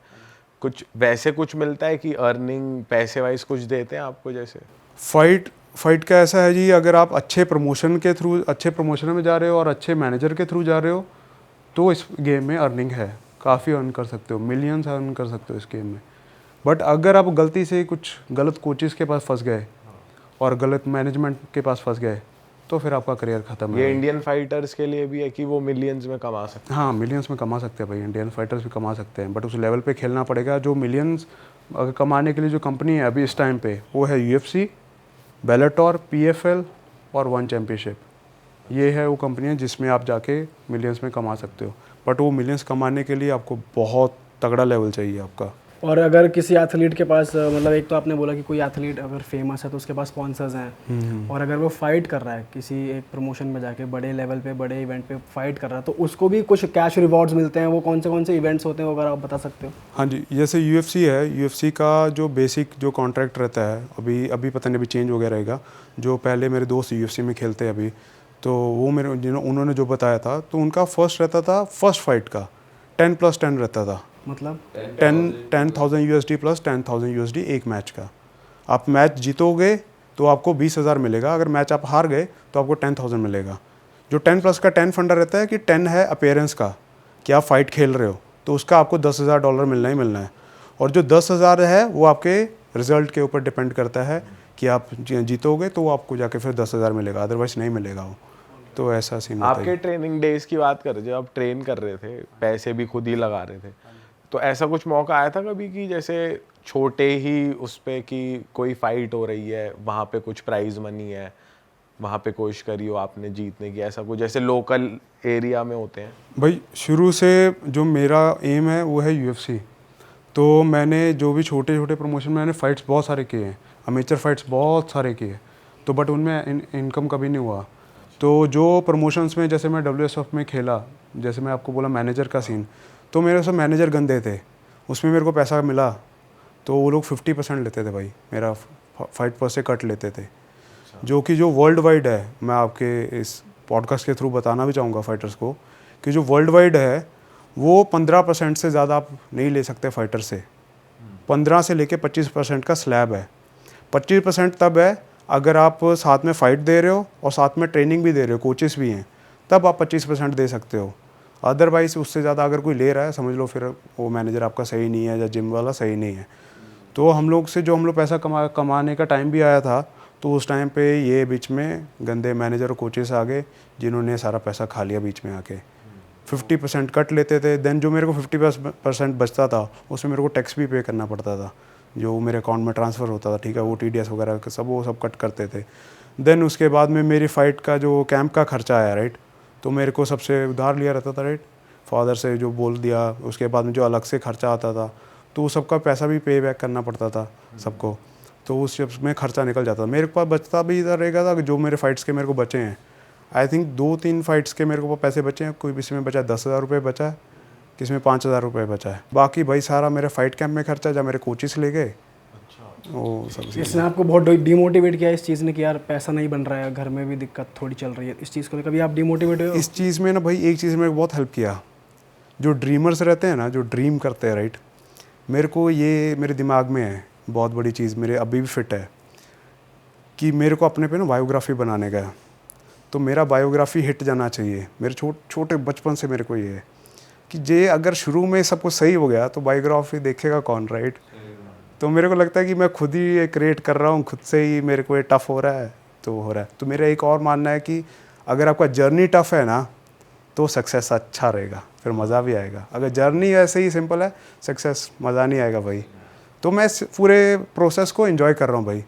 कुछ वैसे कुछ मिलता है कि अर्निंग पैसे वाइज कुछ देते हैं आपको? जैसे फाइट का ऐसा है जी, अगर आप अच्छे प्रमोशन में जा रहे हो और अच्छे मैनेजर के थ्रू जा रहे हो तो इस गेम में अर्निंग है, काफ़ी अर्न कर सकते हो, मिलियंस अर्न कर सकते हो इस गेम में। बट अगर आप गलती से कुछ गलत कोचेस के पास फंस गए और गलत मैनेजमेंट के पास फंस गए तो फिर आपका करियर खत्म है। ये इंडियन फाइटर्स के लिए भी है कि वो मिलियंस में कमा सकते हैं? हाँ, मिलियंस में कमा सकते हैं भाई, इंडियन फाइटर्स भी कमा सकते हैं, बट उस लेवल पे खेलना पड़ेगा। जो मिलियंस अगर कमाने के लिए जो कंपनी है अभी इस टाइम पे वो है UFC, बेलाटोर, PFL और वन चैम्पियनशिप, ये है वो कंपनियाँ जिसमें आप जाके मिलियंस में कमा सकते हो। बट वो मिलियंस कमाने के लिए आपको बहुत तगड़ा लेवल चाहिए आपका। और अगर किसी एथलीट के पास मतलब एक तो आपने बोला कि कोई एथलीट अगर फेमस है तो उसके पास स्पॉन्सर्स हैं, और अगर वो फाइट कर रहा है किसी एक प्रमोशन में जाके बड़े लेवल पे बड़े इवेंट पे फाइट कर रहा है तो उसको भी कुछ कैश रिवॉर्ड्स मिलते हैं, वो कौन से इवेंट्स होते हैं, अगर आप बता सकते हो? हाँ जी, जैसे UFC है, UFC का जो बेसिक जो कॉन्ट्रैक्ट रहता है, अभी पता नहीं अभी चेंज हो गया रहेगा। जो पहले मेरे दोस्त UFC में खेलते हैं अभी, तो वो मेरे उन्होंने जो बताया था, तो उनका फर्स्ट रहता था फर्स्ट फाइट का 10+10 रहता था, मतलब 10,000 USD प्लस 10,000 USD एक मैच का। आप मैच जीतोगे तो आपको 20,000 मिलेगा, अगर मैच आप हार गए तो आपको 10,000 मिलेगा। जो 10+ का 10 फंडा रहता है कि 10 है अपीयरेंस का, कि आप फाइट खेल रहे हो, तो उसका आपको $10,000 मिलना ही मिलना है। और जो 10,000 है वो आपके रिजल्ट के ऊपर डिपेंड करता है कि आप जीतोगे तो वो आपको जाके फिर 10,000 मिलेगा, अदरवाइज नहीं मिलेगा वो। तो ऐसा सीन होता है। आपके ट्रेनिंग डेज की बात कर रहे, जब आप ट्रेन कर रहे थे, पैसे भी खुद ही लगा रहे थे, तो ऐसा कुछ मौका आया था कभी कि जैसे छोटे ही उस पे कि कोई फाइट हो रही है, वहाँ पे कुछ प्राइज मनी है, वहाँ पे कोशिश करी हो आपने जीतने की, ऐसा कुछ जैसे लोकल एरिया में होते हैं? भाई शुरू से जो मेरा एम है वो है UFC। तो मैंने जो भी छोटे छोटे प्रमोशन में मैंने फ़ाइट्स बहुत सारे किए हैं, अमेचर फाइट्स बहुत सारे किए, तो बट उनमें इनकम कभी नहीं हुआ। तो जो प्रमोशंस में जैसे मैं WSF में खेला, जैसे मैं आपको बोला मैनेजर का सीन, तो मेरे से मैनेजर गंदे थे, उसमें मेरे को पैसा मिला तो वो लोग 50% लेते थे भाई, मेरा फाइट पर से कट लेते थे। जो कि जो वर्ल्ड वाइड है, मैं आपके इस पॉडकास्ट के थ्रू बताना भी चाहूँगा फाइटर्स को कि जो वर्ल्ड वाइड है वो 15% से ज़्यादा आप नहीं ले सकते फाइटर से। 15 से लेके 25% का स्लैब है। 25% तब है अगर आप साथ में फ़ाइट दे रहे हो और साथ में ट्रेनिंग भी दे रहे हो, कोचेस भी हैं, तब आप 25% दे सकते हो। अदरवाइज़ उससे ज़्यादा अगर कोई ले रहा है, समझ लो फिर वो मैनेजर आपका सही नहीं है या जिम वाला सही नहीं है। तो हम लोग पैसा कमाने का टाइम भी आया था, तो उस टाइम पे ये बीच में गंदे मैनेजर और कोचेस आ गए जिन्होंने सारा पैसा खा लिया बीच में आके। 50% कट लेते थे, देन जो मेरे को 50% बचता था उसमें मेरे को टैक्स भी पे करना पड़ता था, जो मेरे अकाउंट में ट्रांसफ़र होता था, ठीक है, वो TDS वगैरह वो सब कट करते थे। देन उसके बाद में मेरी फ़ाइट का जो कैंप का खर्चा आया, राइट, तो मेरे को सबसे उधार लिया रहता था, राइट, फादर से जो बोल दिया, उसके बाद में जो अलग से खर्चा आता था तो वो सबका पैसा भी पे बैक करना पड़ता था सबको, तो उसमें खर्चा निकल जाता था। मेरे पास बचता भी इधर रहेगा था, जो मेरे फाइट्स के मेरे को बचे हैं, आई थिंक 2-3 फाइट्स के मेरे को पैसे बचे हैं, कोई किसी में बचा 10,000 रुपये बचा है, किसी में 5,000 रुपये बचा है। बाकी भाई सारा मेरे फाइट कैंप में खर्चा जब मेरे कोचेस ले गए। वो सब इसने आपको बहुत डिमोटिवेट किया इस चीज़ ने कि यार पैसा नहीं बन रहा है, घर में भी दिक्कत थोड़ी चल रही है, इस चीज़ को कभी आप डिमोटिवेट हुए? इस चीज़ में ना भाई एक चीज़ मेरे को बहुत हेल्प किया, जो ड्रीमर्स रहते हैं ना, जो ड्रीम करते हैं, राइट, मेरे को ये मेरे दिमाग में है बहुत बड़ी चीज़, मेरे अभी भी फिट है कि मेरे को अपने पे ना बायोग्राफी बनाने का है। तो मेरा बायोग्राफी हिट जाना चाहिए। मेरे छोटे बचपन से मेरे को ये है कि जे अगर शुरू में सब कुछ सही हो गया तो बायोग्राफी देखेगा कौन, राइट। तो मेरे को लगता है कि मैं खुद ही ये क्रिएट कर रहा हूँ, खुद से ही मेरे को ये टफ़ हो रहा है तो हो रहा है। तो मेरा एक और मानना है कि अगर आपका जर्नी टफ़ है ना तो सक्सेस अच्छा रहेगा, फिर मज़ा भी आएगा। अगर जर्नी ऐसे ही सिंपल है, सक्सेस मज़ा नहीं आएगा भाई। तो मैं पूरे प्रोसेस को एंजॉय कर रहा हूँ भाई,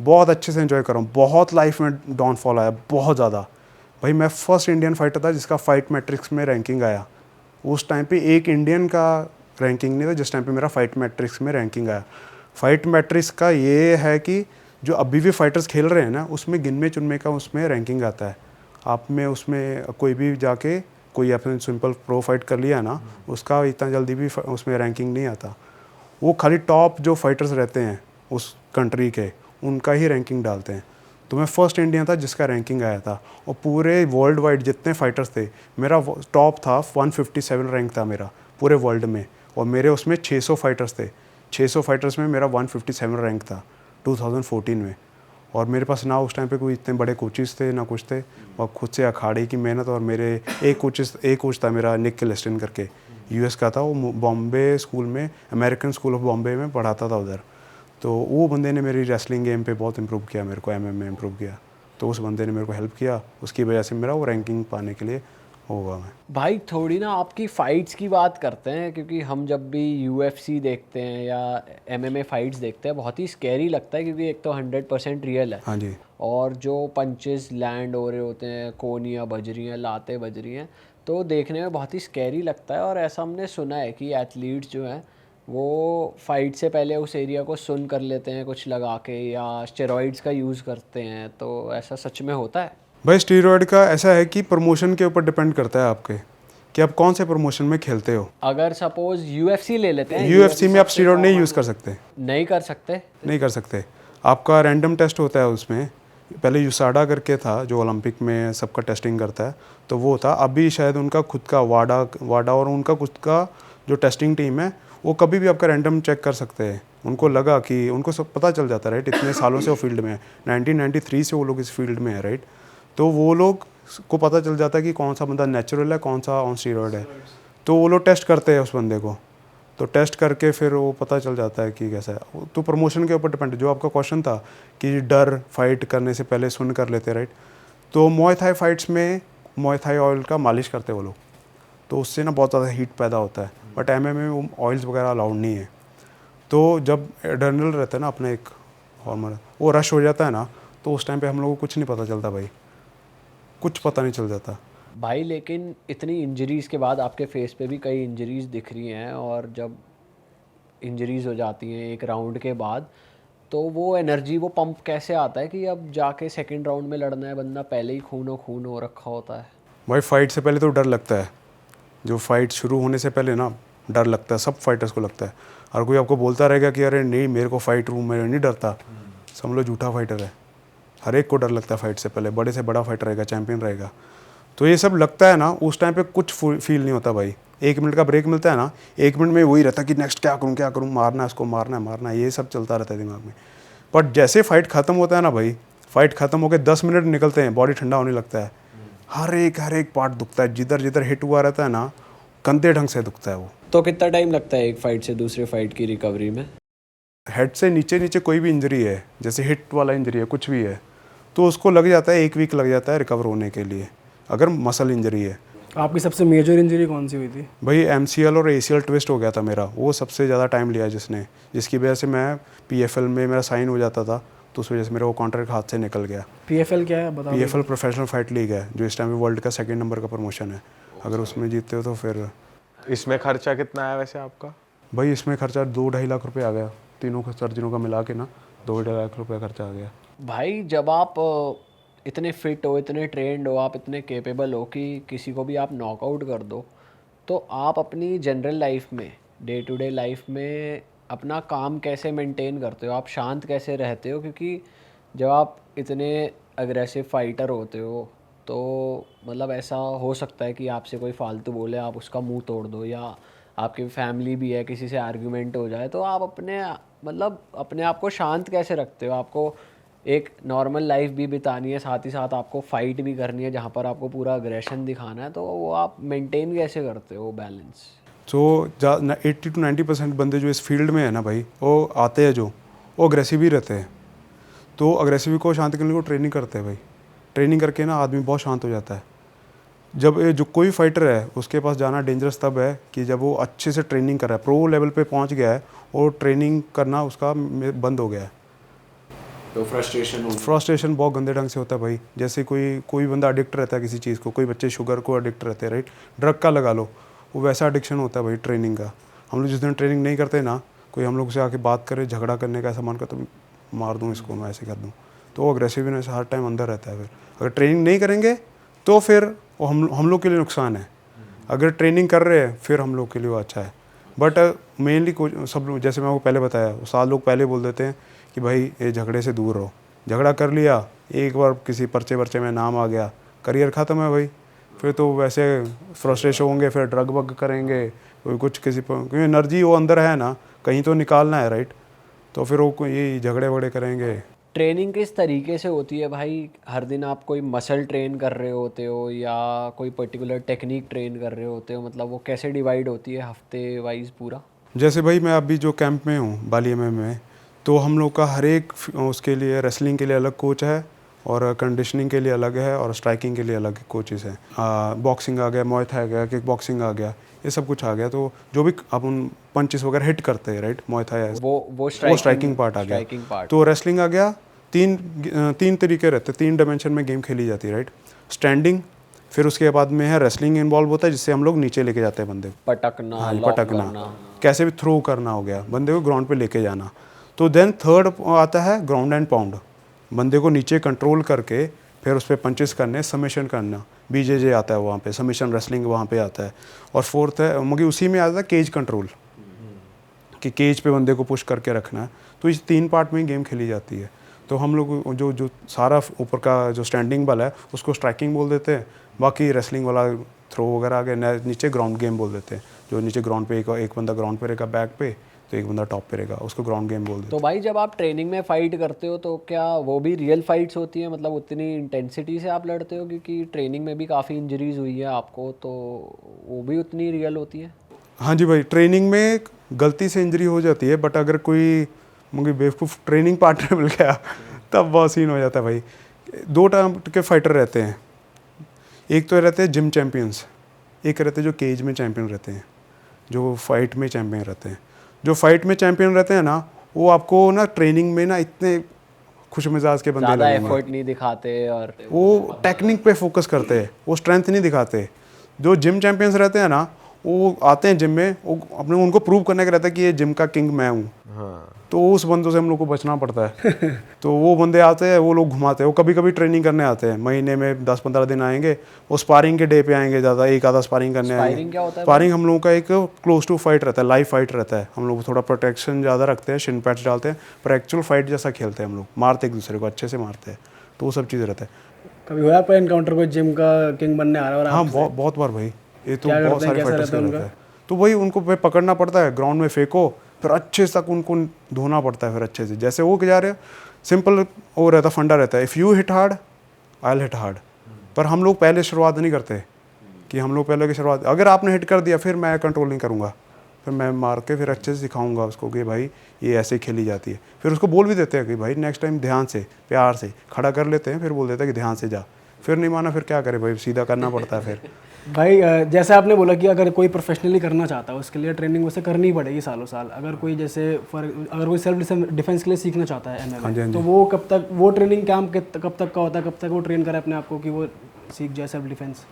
बहुत अच्छे से एंजॉय कर रहा हूँ। बहुत लाइफ में डाउनफॉल आया, बहुत ज़्यादा भाई। मैं फर्स्ट इंडियन फाइटर था जिसका फाइट मैट्रिक्स में रैंकिंग आया। उस टाइम पे एक इंडियन का रैंकिंग नहीं था जिस टाइम पे मेरा फाइट मैट्रिक्स में रैंकिंग आया। फाइट मैट्रिक्स का ये है कि जो अभी भी फाइटर्स खेल रहे हैं ना, उसमें गिनने चुनने का उसमें रैंकिंग आता है। आप में उसमें कोई भी जाके कोई अपने सिंपल प्रो फाइट कर लिया ना, उसका इतना जल्दी भी उसमें रैंकिंग नहीं आता। वो खाली टॉप जो फाइटर्स रहते हैं उस कंट्री के, उनका ही रैंकिंग डालते हैं। तो मैं फर्स्ट इंडियन था जिसका रैंकिंग आया था, और पूरे वर्ल्ड वाइड जितने फाइटर्स थे, मेरा टॉप था 157 रैंक था मेरा पूरे वर्ल्ड में, और मेरे उसमें 600 फाइटर्स थे। 600 फाइटर्स में मेरा 157 रैंक था 2014 में। और मेरे पास ना उस टाइम पे कोई इतने बड़े कोचेस थे ना कुछ थे, और खुद से अखाड़े की मेहनत। और मेरे एक कोच था मेरा, निक किलेस्टन करके, US का था वो, बॉम्बे स्कूल में, अमेरिकन स्कूल ऑफ बॉम्बे में पढ़ाता था उधर। तो वो बंदे ने मेरी रेसलिंग गेम पे बहुत इम्प्रूव किया, मेरे को MMA में इम्प्रूव किया। तो उस बंदे ने मेरे को हेल्प किया, उसकी वजह से मेरा वो रैंकिंग पाने के लिए होगा मैं। भाई थोड़ी ना आपकी फाइट्स की बात करते हैं, क्योंकि हम जब भी यूएफसी देखते हैं या एमएमए फाइट्स देखते हैं बहुत ही स्कैरी लगता है, क्योंकि एक तो 100% रियल है हाँ जी। और जो पंचेस लैंड हो रहे होते हैं, कोनियाँ बज रही हैं, लातें बज रही हैं, तो देखने में बहुत ही स्कैरी लगता है। और ऐसा हमने सुना है कि एथलीट्स जो हैं वो फाइट से पहले उस एरिया को सुन कर लेते हैं कुछ लगा के, या स्टेरॉइड्स का यूज़ करते हैं, तो ऐसा सच में होता है? भाई स्टीरॉयड का ऐसा है कि प्रमोशन के ऊपर डिपेंड करता है आपके कि आप कौन से प्रमोशन में खेलते हो। अगर सपोज यूएफसी ले लेते हैं, यूएफसी में आप स्टीरॉयड नहीं यूज़ कर सकते, नहीं कर सकते। नहीं कर सकते। आपका रैंडम टेस्ट होता है उसमें, पहले यूसाडा करके था जो ओलंपिक में सबका टेस्टिंग करता है, तो वो था। अभी शायद उनका खुद का वाडा और उनका खुद का जो टेस्टिंग टीम है वो कभी भी आपका रैंडम चेक कर सकते हैं। उनको लगा कि उनको सब पता चल जाता है, राइट, इतने सालों से वो फील्ड में है, 1993 से वो लोग इस फील्ड में है, राइट। तो वो लोग को पता चल जाता है कि कौन सा बंदा नेचुरल है, कौन सा ऑन स्टीरॉयड है। तो वो लोग टेस्ट करते हैं उस बंदे को, तो टेस्ट करके फिर वो पता चल जाता है कि कैसा है। तो प्रमोशन के ऊपर डिपेंड है। जो आपका क्वेश्चन था कि डर फाइट करने से पहले सुन कर लेते, राइट, तो मुआय थाई फाइट्स में मुआय थाई ऑयल का मालिश करते वो लोग, तो उससे ना बहुत ज़्यादा हीट पैदा होता है। बट एमएमए में ऑयल्स वगैरह अलाउड नहीं है। तो जब एड्रेनल रहता है ना अपना एक हार्मोन, वो रश हो जाता है ना, तो उस टाइम पे हम लोगों को कुछ नहीं पता चलता भाई, कुछ पता नहीं चल जाता भाई लेकिन इतनी इंजरीज़ के बाद आपके फेस पे भी कई इंजरीज़ दिख रही हैं, और जब इंजरीज़ हो जाती हैं एक राउंड के बाद, तो वो एनर्जी, वो पंप कैसे आता है कि अब जाके सेकंड राउंड में लड़ना है, बंदा पहले ही खून हो रखा होता है? भाई। फाइट से पहले तो डर लगता है, जो फाइट शुरू होने से पहले ना डर लगता है, सब फाइटर्स को लगता है। और कोई आपको बोलता रहेगा कि अरे नहीं मेरे को फाइट रूम में नहीं डरता, समझ लो झूठा फाइटर है। हर एक को डर लगता है फाइट से पहले, बड़े से बड़ा फाइटर रहेगा, चैंपियन रहेगा, तो ये सब लगता है ना। उस टाइम पे कुछ फील नहीं होता भाई। 1 मिनट का ब्रेक मिलता है ना, 1 मिनट में वही रहता है कि नेक्स्ट क्या करूँ, मारना है उसको, मारना है, ये सब चलता रहता है दिमाग में। बट जैसे फाइट ख़त्म होता है ना भाई, फाइट ख़त्म होकर 10 मिनट निकलते हैं, बॉडी ठंडा होने लगता है, हर एक पार्ट दुखता है, जिधर जिधर हिट हुआ रहता है ना, गंदे ढंग से दुखता है वो। तो कितना टाइम लगता है एक फाइट से दूसरे फाइट की रिकवरी में? हेड से नीचे कोई भी इंजरी है, जैसे हिट वाला इंजरी है, कुछ भी है, तो उसको लग जाता है 1 वीक लग जाता है रिकवर होने के लिए, अगर मसल इंजरी है। आपकी सबसे मेजर इंजरी कौन सी हुई थी? भाई एमसीएल और एसीएल ट्विस्ट हो गया था मेरा, वो सबसे ज़्यादा टाइम लिया जिसकी वजह से मैं पीएफएल में मेरा साइन हो जाता था, तो उस वजह से मेरा वो कॉन्ट्रैक्ट हाथ से निकल गया। पीएफएल क्या है बताओ? पीएफएल प्रोफेशनल फाइट लीग है, जो इस टाइम वर्ल्ड का 2nd नंबर का प्रमोशन है। अगर उसमें जीतते हो तो फिर। इसमें खर्चा कितना आया वैसे आपका? भाई इसमें खर्चा 2-2.5 लाख रुपये आ गया, तीनों सर्जनों का मिला के ना 2-2.5 लाख रुपये खर्चा आ गया। भाई जब आप इतने फिट हो, इतने ट्रेंड हो, आप इतने केपेबल हो कि किसी को भी आप नॉकआउट कर दो, तो आप अपनी जनरल लाइफ में, डे टू डे लाइफ में अपना काम कैसे मेंटेन करते हो? आप शांत कैसे रहते हो? क्योंकि जब आप इतने अग्रेसिव फाइटर होते हो तो मतलब ऐसा हो सकता है कि आपसे कोई फालतू बोले, आप उसका मुंह तोड़ दो, या आपकी फैमिली भी है, किसी से आर्ग्यूमेंट हो जाए, तो आप अपने आप को शांत कैसे रखते हो? आपको एक नॉर्मल लाइफ भी बितानी है, साथ ही साथ आपको फाइट भी करनी है जहाँ पर आपको पूरा अग्रेशन दिखाना है, तो वो आप मेंटेन कैसे करते हो बैलेंस? तो 80 to 90% बंदे जो इस फील्ड में है ना भाई, वो आते हैं जो, वो अग्रेसिव ही रहते हैं। तो अग्रेसिव को शांत करने को ट्रेनिंग करते हैं भाई। ट्रेनिंग करके ना आदमी बहुत शांत हो जाता है। जब जो कोई फाइटर है उसके पास जाना डेंजरस तब है कि जब वो अच्छे से ट्रेनिंग कर रहा है, प्रो लेवल पे पहुंच गया है, और ट्रेनिंग करना उसका बंद हो गया है, तो फ्रस्ट्रेशन बहुत गंदे ढंग से होता है भाई। जैसे कोई बंदा एडिक्ट रहता है किसी चीज़ को, कोई बच्चे शुगर को एडिक्ट रहते हैं, राइट, ड्रग का लगा लो, वो वैसा एडिक्शन होता है भाई ट्रेनिंग का। हम लोग जिस दिन ट्रेनिंग नहीं करते ना, कोई हम लोग से आके बात करे, झगड़ा करने का ऐसा मन कर, तो मार दूँ इसको, मैं ऐसे कर दूँ, तो वो अग्रेसिवनेस हर टाइम अंदर रहता है। फिर अगर ट्रेनिंग नहीं करेंगे तो फिर वो हम लोग के लिए नुकसान है। अगर ट्रेनिंग कर रहे हैं फिर हम लोग के लिए वो अच्छा है। बट मेनली सब लोग, जैसे मैं आपको पहले बताया, 7 लोग पहले बोल देते हैं कि भाई ये झगड़े से दूर रहो। झगड़ा कर लिया, एक बार किसी पर्चे में नाम आ गया, करियर ख़त्म है भाई। फिर तो वैसे फ्रस्ट्रेशन होंगे, फिर ड्रग वग करेंगे, कोई कुछ किसी पर, क्योंकि एनर्जी वो अंदर है ना, कहीं तो निकालना है, राइट, तो फिर वो ये झगड़े वगड़े करेंगे। ट्रेनिंग किस तरीके से होती है भाई? हर दिन आप कोई मसल ट्रेन कर रहे होते हो या कोई पर्टिकुलर टेक्निक ट्रेन कर रहे होते हो? मतलब वो कैसे डिवाइड होती है हफ्ते वाइज पूरा? जैसे भाई मैं अभी जो कैंप में हूँ बाली में, तो हम लोग का हर एक उसके लिए रेसलिंग के लिए अलग कोच है, और कंडीशनिंग के लिए अलग है और स्ट्राइकिंग के लिए अलग कोचेस हैं। बॉक्सिंग आ गया, मुay थाई आ गया, किक बॉक्सिंग आ गया, ये सब कुछ आ गया। तो जो भी अपन पंचेस वगैरह हिट करते हैं राइट, मुay थाई वो स्ट्राइकिंग पार्ट आ गया। Striking part. तो रेसलिंग आ गया। तीन तरीके रहते हैं, 3 डायमेंशन में गेम खेली जाती है राइट। स्टैंडिंग, फिर उसके बाद में है रेसलिंग इन्वॉल्व होता है, जिससे हम लोग नीचे लेके जाते हैं बंदे को, पटकना, हाँ, लॉक पटकना, करना। कैसे भी थ्रो करना हो गया, बंदे को ग्राउंड पे लेके जाना। तो देन थर्ड आता है ग्राउंड एंड पाउंड, बंदे को नीचे कंट्रोल करके फिर उस पर पंचेस करने, सबमिशन करना, बीजेजे आता है वहाँ पे, सबमिशन रेसलिंग वहाँ पे आता है। और फोर्थ है मगर उसी में आता है केज कंट्रोल, कि केज पे बंदे को पुश करके रखना है। तो इस 3 पार्ट में गेम खेली जाती है। तो हम लोग जो सारा ऊपर का जो स्टैंडिंग वाला है उसको स्ट्राइकिंग बोल देते हैं, बाकी रेसलिंग वाला थ्रो वगैरह आ गया, नीचे ग्राउंड गेम बोल देते हैं। जो नीचे ग्राउंड पे एक बंदा ग्राउंड पे रहेगा बैक पे, तो एक बंदा टॉप पे रहेगा, उसको ग्राउंड गेम बोल देते तो भाई जब आप ट्रेनिंग में फाइट करते हो तो क्या वो भी रियल फाइट्स होती है, मतलब उतनी इंटेंसिटी से आप लड़ते हो? क्योंकि ट्रेनिंग में भी काफ़ी इंजरीज हुई है आपको, तो वो भी उतनी रियल होती है? हैं। हाँ जी भाई, ट्रेनिंग में गलती से इंजरी हो जाती है, बट अगर कोई मुझे बेवकूफ़ ट्रेनिंग पार्टनर मिल गया तब बहुत सीन हो जाता है भाई। 2 टाइप के फाइटर रहते हैं, एक तो रहते हैं जिम चैम्पियंस, एक रहते हैं जो केज में चैम्पियन रहते हैं, जो फाइट में चैम्पियन रहते हैं। जो फाइट में चैम्पियन रहते हैं ना, वो आपको ना ट्रेनिंग में ना इतने खुश मिजाज के बंदे ज़्यादा लगेंगे, एफर्ट नहीं दिखाते और वो टेक्निक पे फोकस करते हैं, वो स्ट्रेंथ नहीं दिखाते। जो जिम चैंपियंस रहते हैं ना, वो आते हैं जिम में, वो अपने उनको प्रूव करने का रहता है कि ये जिम का किंग मैं हूँ। हाँ। तो उस बंदों से हम लोग को बचना पड़ता है। तो वो बंदे आते हैं, वो लोग घुमाते हैं, वो कभी कभी ट्रेनिंग करने आते हैं, महीने में 10-15 दिन आएंगे, वो स्पारिंग के डे पे आएंगे, ज़्यादा एक आधा स्पारिंग करने स्पारिंग आएंगे। क्या होता है? स्पारिंग हम लोगों का एक क्लोज टू फाइट रहता है, लाइव फाइट रहता है। हम लोग थोड़ा प्रोटेक्शन ज़्यादा रखते हैं, शिन पैड्स डालते हैं, पर एक्चुअल फाइट जैसा खेलते हैं हम लोग, मारते एक दूसरे को अच्छे से मारते हैं। तो वो सब चीज़ रहता है। कभी हुआ आपका एनकाउंटर कोई जिम का किंग बनने आ रहा है और हाँ, आप बहुत बार भाई, ये तो क्या बहुत करते हैं, सारे कैसा फाइटर्स का रहता है रहता है। तो वही उनको फिर पकड़ना पड़ता है, ग्राउंड में फेंको, फिर अच्छे तक उनको धोना पड़ता है, फिर अच्छे से, जैसे वो जा रहे हैं। सिंपल वो रहता, फंडा रहता है, if you hit hard I will hit hard. पर हम लोग पहले शुरुआत नहीं करते कि हम लोग पहले की शुरुआत, अगर आपने हिट कर दिया फिर मैं कंट्रोल नहीं करूँगा, फिर मैं मार के फिर अच्छे से सिखाऊंगा उसको कि भाई ये ऐसे खेली जाती है। फिर उसको बोल भी देते हैं कि भाई नेक्स्ट टाइम ध्यान से, प्यार से खड़ा कर लेते हैं, फिर बोल देते हैं कि ध्यान से जा। फिर नहीं माना, फिर क्या करे भाई, सीधा करना पड़ता है फिर। भाई जैसे आपने बोला कि अगर कोई प्रोफेशनली करना चाहता है उसके लिए ट्रेनिंग वैसे करनी पड़ेगी सालों साल। अगर कोई जैसे अगर कोई सेल्फ डिफेंस के लिए सीखना चाहता है हाँ जी, हाँ MMA, जी। तो वो कब तक, वो ट्रेनिंग कैंप कब तक का होता है, कब तक वो ट्रेन करे अपने आप को कि वो सीख जाए सेल्फ डिफेंस?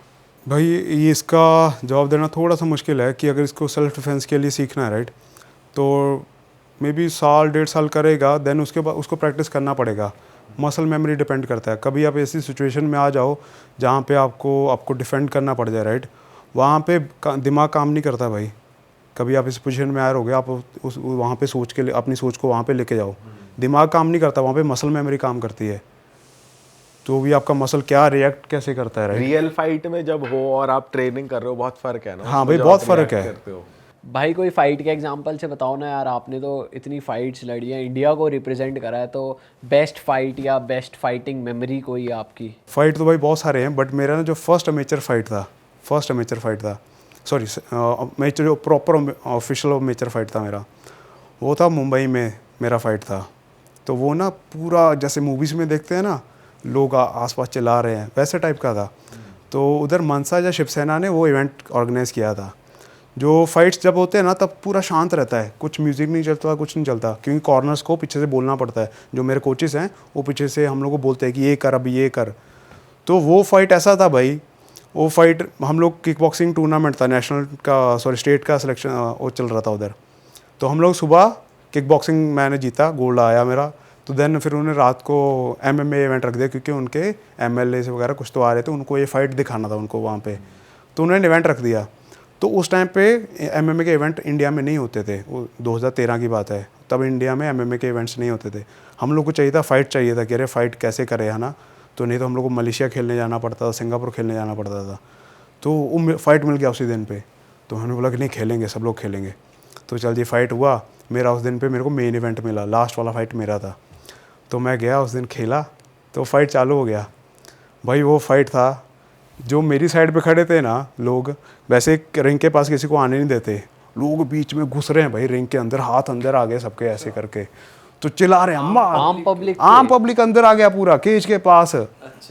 भाई ये इसका जवाब देना थोड़ा सा मुश्किल है कि अगर इसको सेल्फ डिफेंस के लिए सीखना है राइट, तो मे बी 1.5 साल करेगा, देन उसके बाद उसको प्रैक्टिस करना पड़ेगा। मसल मेमोरी डिपेंड करता है। कभी आप ऐसी सिचुएशन में आ जाओ जहाँ पे आपको डिफेंड करना पड़ जाए राइट, वहाँ पे दिमाग काम नहीं करता भाई। कभी आप इस पोजीशन में आए रहोगे, आप उस वहाँ पे सोच के अपनी सोच को वहाँ पे लेके जाओ, दिमाग काम नहीं करता, वहाँ पे मसल मेमोरी काम करती है। तो भी आपका मसल क्या रिएक्ट कैसे करता है राइट। रियल फाइट में जब हो और आप ट्रेनिंग कर रहे हो, बहुत फर्क है ना। हाँ उसमें भाई, जब बहुत आप फर्क react है। करते हो। भाई कोई फाइट के एग्जांपल से बताओ ना यार, आपने तो इतनी फाइट्स लड़ी हैं, इंडिया को रिप्रेजेंट करा है, तो बेस्ट फाइट या बेस्ट फाइटिंग मेमोरी कोई आपकी? फाइट तो भाई बहुत सारे हैं, बट मेरा ना जो फर्स्ट अमेचर फाइट था, सॉरी मेचर जो प्रॉपर ऑफिशियल मेचर फाइट था मेरा, वो था मुंबई में मेरा फाइट था। तो वो ना पूरा जैसे मूवीज़ में देखते हैं ना, लोग आसपास चिल्ला रहे हैं, वैसे टाइप का था। तो उधर मनसा या शिवसेना ने वो इवेंट ऑर्गेनाइज किया था। जो फाइट्स जब होते हैं ना, तब पूरा शांत रहता है, कुछ म्यूज़िक नहीं चलता, कुछ नहीं चलता, क्योंकि कॉर्नर्स को पीछे से बोलना पड़ता है। जो मेरे कोचेस हैं वो पीछे से हम लोग को बोलते हैं कि ये कर, अभी ये कर। तो वो फाइट ऐसा था भाई, वो फाइट हम लोग किक बॉक्सिंग टूर्नामेंट था, नेशनल का सॉरी स्टेट का सिलेक्शन वो चल रहा था उधर। तो हम लोग सुबह किक बॉक्सिंग मैंने जीता, गोल्ड आया मेरा। तो देन फिर उन्होंने रात को MMA इवेंट रख दिया, क्योंकि उनके MLA वगैरह कुछ तो आ रहे थे, उनको ये फाइट दिखाना था उनको वहाँ पे। तो उन्होंने इवेंट रख दिया। तो उस टाइम पे MMA के इवेंट इंडिया में नहीं होते थे, वो 2013 की बात है, तब इंडिया में MMA के इवेंट्स नहीं होते थे। हम लोग को चाहिए था, फाइट चाहिए था कि अरे फाइट कैसे करे, है ना। तो नहीं तो हम लोग को मलेशिया खेलने जाना पड़ता था, सिंगापुर खेलने जाना पड़ता था। तो वो फाइट मिल गया उसी दिन पे। तो हमने बोला कि नहीं खेलेंगे, सब लोग खेलेंगे। तो चल जी फाइट हुआ मेरा। उस दिन पे मेरे को मेन इवेंट मिला, लास्ट वाला फाइट मेरा था। तो मैं गया उस दिन, खेला, तो फाइट चालू हो गया भाई। वो फाइट था, जो मेरी साइड पे खड़े थे ना लोग, वैसे रिंग के पास किसी को आने नहीं देते, लोग बीच में घुस रहे हैं भाई रिंग के अंदर, हाथ अंदर आ गए सबके ऐसे करके। तो चिल्ला रहे हैं अम्मा, आम पब्लिक अंदर आ गया पूरा केज के पास।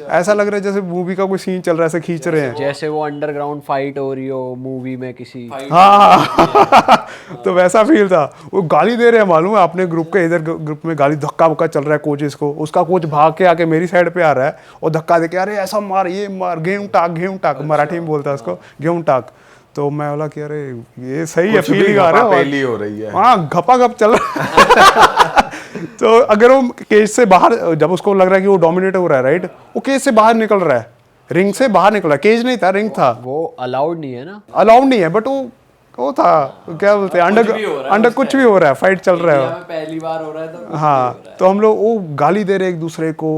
ऐसा लग रहा है जैसे मूवी का कोई सीन चल रहा है, ऐसे खींच रहे हैं जैसे वो अंडरग्राउंड फाइट हो रही हो मूवी में किसी। हाँ तो वैसा फील था। वो गाली दे रहे हैं, मालूम है अपने ग्रुप के, इधर ग्रुप में गाली धक्का वक्का चल रहा है कोचेस को। उसका कोच भाग के आके मेरी साइड पे आ रहा है और धक्का दे के, अरे ऐसा मार, ये मार, गेहूं टाक, मराठी में बोलता है उसको, गेहूं टाक। तो मैं बोला कि अरे ये सही है, फीलिंग आ रहा है, हो रही है, हाँ घपा घप चल रहा तो अगर वो केज से बाहर, जब उसको लग रहा है कि वो डोमिनेट हो रहा है, राइट, वो केज से बाहर निकल रहा है, रिंग से बाहर निकल रहा है, केज नहीं था, रिंग था। वो अलाउड नहीं है ना? अलाउड नहीं है, बट वो था, क्या बोलते हैं, अंडर कुछ भी हो रहा है, फाइट चल रहा है, पहली बार हो रहा है तो। हाँ तो हम लोग वो गाली दे रहे एक दूसरे को,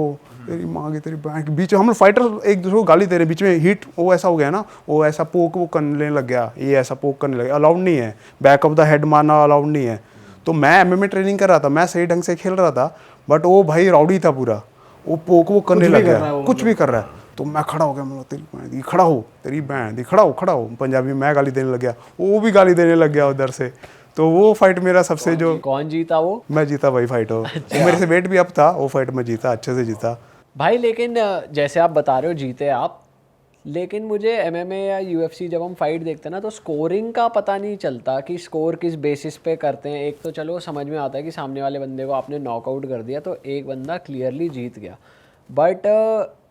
तेरी माँ की तेरी बैंक, बीच में हम लोग फाइटर एक दूसरे को गाली दे रहे, बीच में हीट वो ऐसा हो गया ना, वो ऐसा पोक वो करने लग गया, ये ऐसा पोक करने लगा, अलाउड नहीं है, बैक ऑफ द हेड मारना अलाउड नहीं है। तो मैं एमएमए ट्रेनिंग कर रहा था, मैं सही ढंग से खेल रहा था, बट वो भाई राउडी था पूरा, वो पोक वो करने लग गया, कुछ भी कर रहा है। तो मैं खड़ा हो गया, मतलब तेरी बहन खड़ा हो, तेरी बहन खड़ा हो, पंजाबी में मैं गाली देने लग गया, वो भी गाली देने लग गया उधर से। तो वो फाइट मेरा सबसे जो, कौन जीता वो? मैं जीता भाई फाइट। वो मेरे से वेट भी अप था, वो फाइट में जीता, अच्छे से जीता भाई। लेकिन जैसे आप बता रहे हो जीते आप, लेकिन मुझे एमएमए या यूएफसी जब हम फाइट देखते हैं ना, तो स्कोरिंग का पता नहीं चलता कि स्कोर किस बेसिस पे करते हैं। एक तो चलो समझ में आता है कि सामने वाले बंदे को आपने नॉकआउट कर दिया तो एक बंदा क्लियरली जीत गया, बट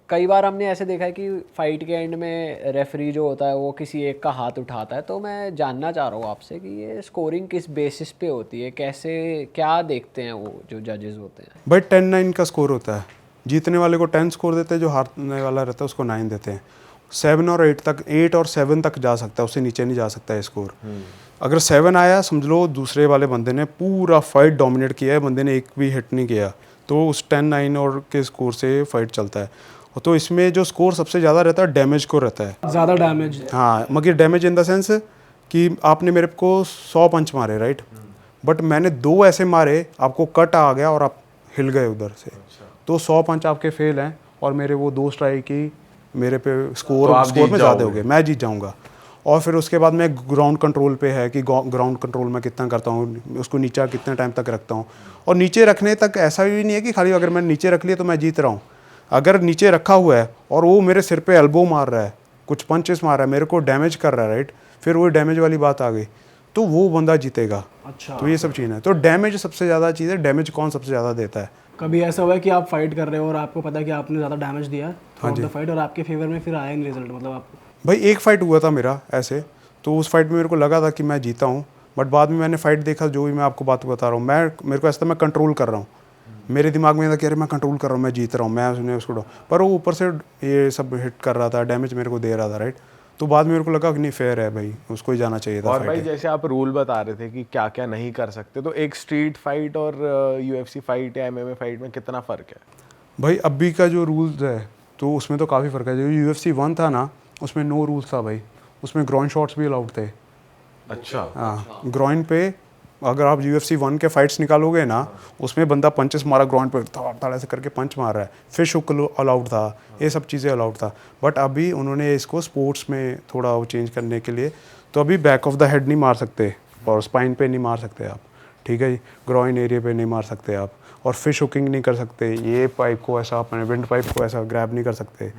कई बार हमने ऐसे देखा है कि फाइट के एंड में रेफरी जो होता है वो किसी एक का हाथ उठाता है। तो मैं जानना चाह रहा हूँ आपसे कि ये स्कोरिंग किस बेसिस पे होती है, कैसे, क्या देखते हैं वो जो जजेस होते हैं? भाई 10-9 का स्कोर होता है, जीतने वाले को 10 स्कोर देते हैं, जो हारने वाला रहता है उसको 9 देते हैं। 7 और 8 तक, 8 और 7 तक जा सकता है, उससे नीचे नहीं जा सकता है स्कोर। अगर 7 आया, समझ लो दूसरे वाले बंदे ने पूरा फाइट डोमिनेट किया है, बंदे ने एक भी हिट नहीं किया, तो उस 10-9 और के स्कोर से फाइट चलता है। तो इसमें जो स्कोर सबसे ज़्यादा रहता है डैमेज को रहता है, ज़्यादा डैमेज। हाँ, मगर डैमेज इन द सेंस कि आपने मेरे को 100 पंच मारे, राइट, बट मैंने 2 ऐसे मारे, आपको कट आ गया और आप हिल गए उधर से, तो 100 पंच आपके फेल हैं और मेरे वो 2 स्ट्राइक की मेरे पे स्कोर में ज़्यादा हो गए, मैं जीत जाऊँगा। और फिर उसके बाद मैं ग्राउंड कंट्रोल पे है कि ग्राउंड कंट्रोल मैं कितना करता हूँ, उसको नीचे कितने टाइम तक रखता हूँ। और नीचे रखने तक ऐसा भी नहीं है कि खाली अगर मैंने नीचे रख लिया तो मैं जीत रहा हूँ। अगर नीचे रखा हुआ है और वो मेरे सिर पे एल्बो मार रहा है, कुछ पंचेस मार रहा है, मेरे को डैमेज कर रहा है, राइट, फिर वो डैमेज वाली बात आ गई, तो वो बंदा जीतेगा। अच्छा, तो ये सब चीज़ है। तो डैमेज सबसे ज़्यादा चीज़ है, डैमेज कौन सबसे ज़्यादा देता है। कभी ऐसा हुआ है कि आप फाइट कर रहे हो और आपको पता है कि आपने ज़्यादा डैमेज दिया थ्रू द फाइट और आपके फेवर में फिर आया नहीं रिजल्ट, मतलब आपको? भाई एक फ़ाइट हुआ था मेरा ऐसे, तो उस फाइट में मेरे को लगा था कि मैं जीता हूँ, बट बाद में मैंने फाइट देखा, जो भी मैं आपको बात बता रहा हूँ, मेरे को ऐसा था मैं कंट्रोल कर रहा हूँ, मेरे दिमाग में था कि अरे मैं कंट्रोल कर रहा हूँ, मैं जीत रहा हूँ, मैं उसने उसको, पर वो ऊपर से ये सब हिट कर रहा था, डैमेज मेरे को दे रहा था, राइट। तो बाद में मेरे को लगा कि नहीं फेयर है भाई, उसको ही जाना चाहिए था। और भाई जैसे आप रूल बता रहे थे कि क्या क्या नहीं कर सकते, तो एक स्ट्रीट फाइट और यूएफसी फाइट या एमएमए फाइट में कितना फ़र्क है? भाई अभी का जो रूल्स है तो उसमें तो काफ़ी फ़र्क है। जो यूएफसी 1 था ना, उसमें नो रूल्स था भाई, उसमें ग्राउंड शॉट्स भी अलाउड थे। अच्छा, हाँ, ग्राउंड पे अगर आप UFC 1 के फाइट्स निकालोगे ना, उसमें बंदा पंचेस मारा ग्राउंड पे, धड़ धड़ ऐसे करके पंच मार रहा है, फिश हुक अलाउड था, ये सब चीज़ें अलाउड था। बट अभी उन्होंने इसको स्पोर्ट्स में थोड़ा वो चेंज करने के लिए, तो अभी बैक ऑफ द हेड नहीं मार सकते और स्पाइन पे नहीं मार सकते आप, ठीक है जी, ग्रॉइन एरिया पे नहीं मार सकते आप, और फिश हुकिंग नहीं कर सकते, ये पाइप को ऐसा अपने विंड पाइप को ऐसा ग्रैब नहीं कर सकते,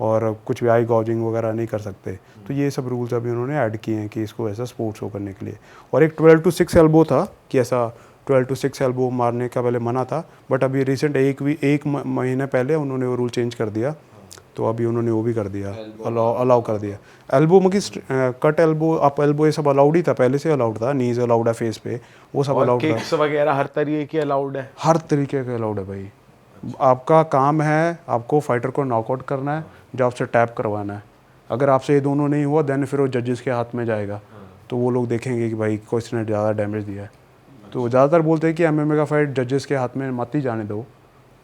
और कुछ भी आई गॉजिंग वगैरह नहीं कर सकते। तो ये सब रूल्स अभी उन्होंने ऐड किए हैं कि इसको ऐसा स्पोर्ट्स हो करने के लिए। और एक 12 to 6 एल्बो था कि ऐसा 12 to 6 एल्बो मारने का पहले मना था, बट अभी रिसेंट एक महीने पहले उन्होंने वो रूल चेंज कर दिया, तो अभी उन्होंने वो भी कर दिया, अलाउ कर दिया। एल्बो मतलब कट एल्बो, अप एल्बो, ये सब अलाउड ही था, पहले से अलाउड था, नीज अलाउड है फेस पे, वो सब अलाउड था। किक्स वगैरह हर तरीके की अलाउड है? हर तरीके का अलाउड है भाई। आपका काम है आपको फाइटर को नॉकआउट करना है, जो आपसे टैप करवाना है। अगर आपसे ये दोनों नहीं हुआ, देन फिर वो जजेस के हाथ में जाएगा, तो वो लोग देखेंगे कि भाई किसने ज़्यादा डैमेज दिया है। तो ज़्यादातर बोलते हैं कि एमएमए का फाइट जजेस के हाथ में मत ही जाने दो,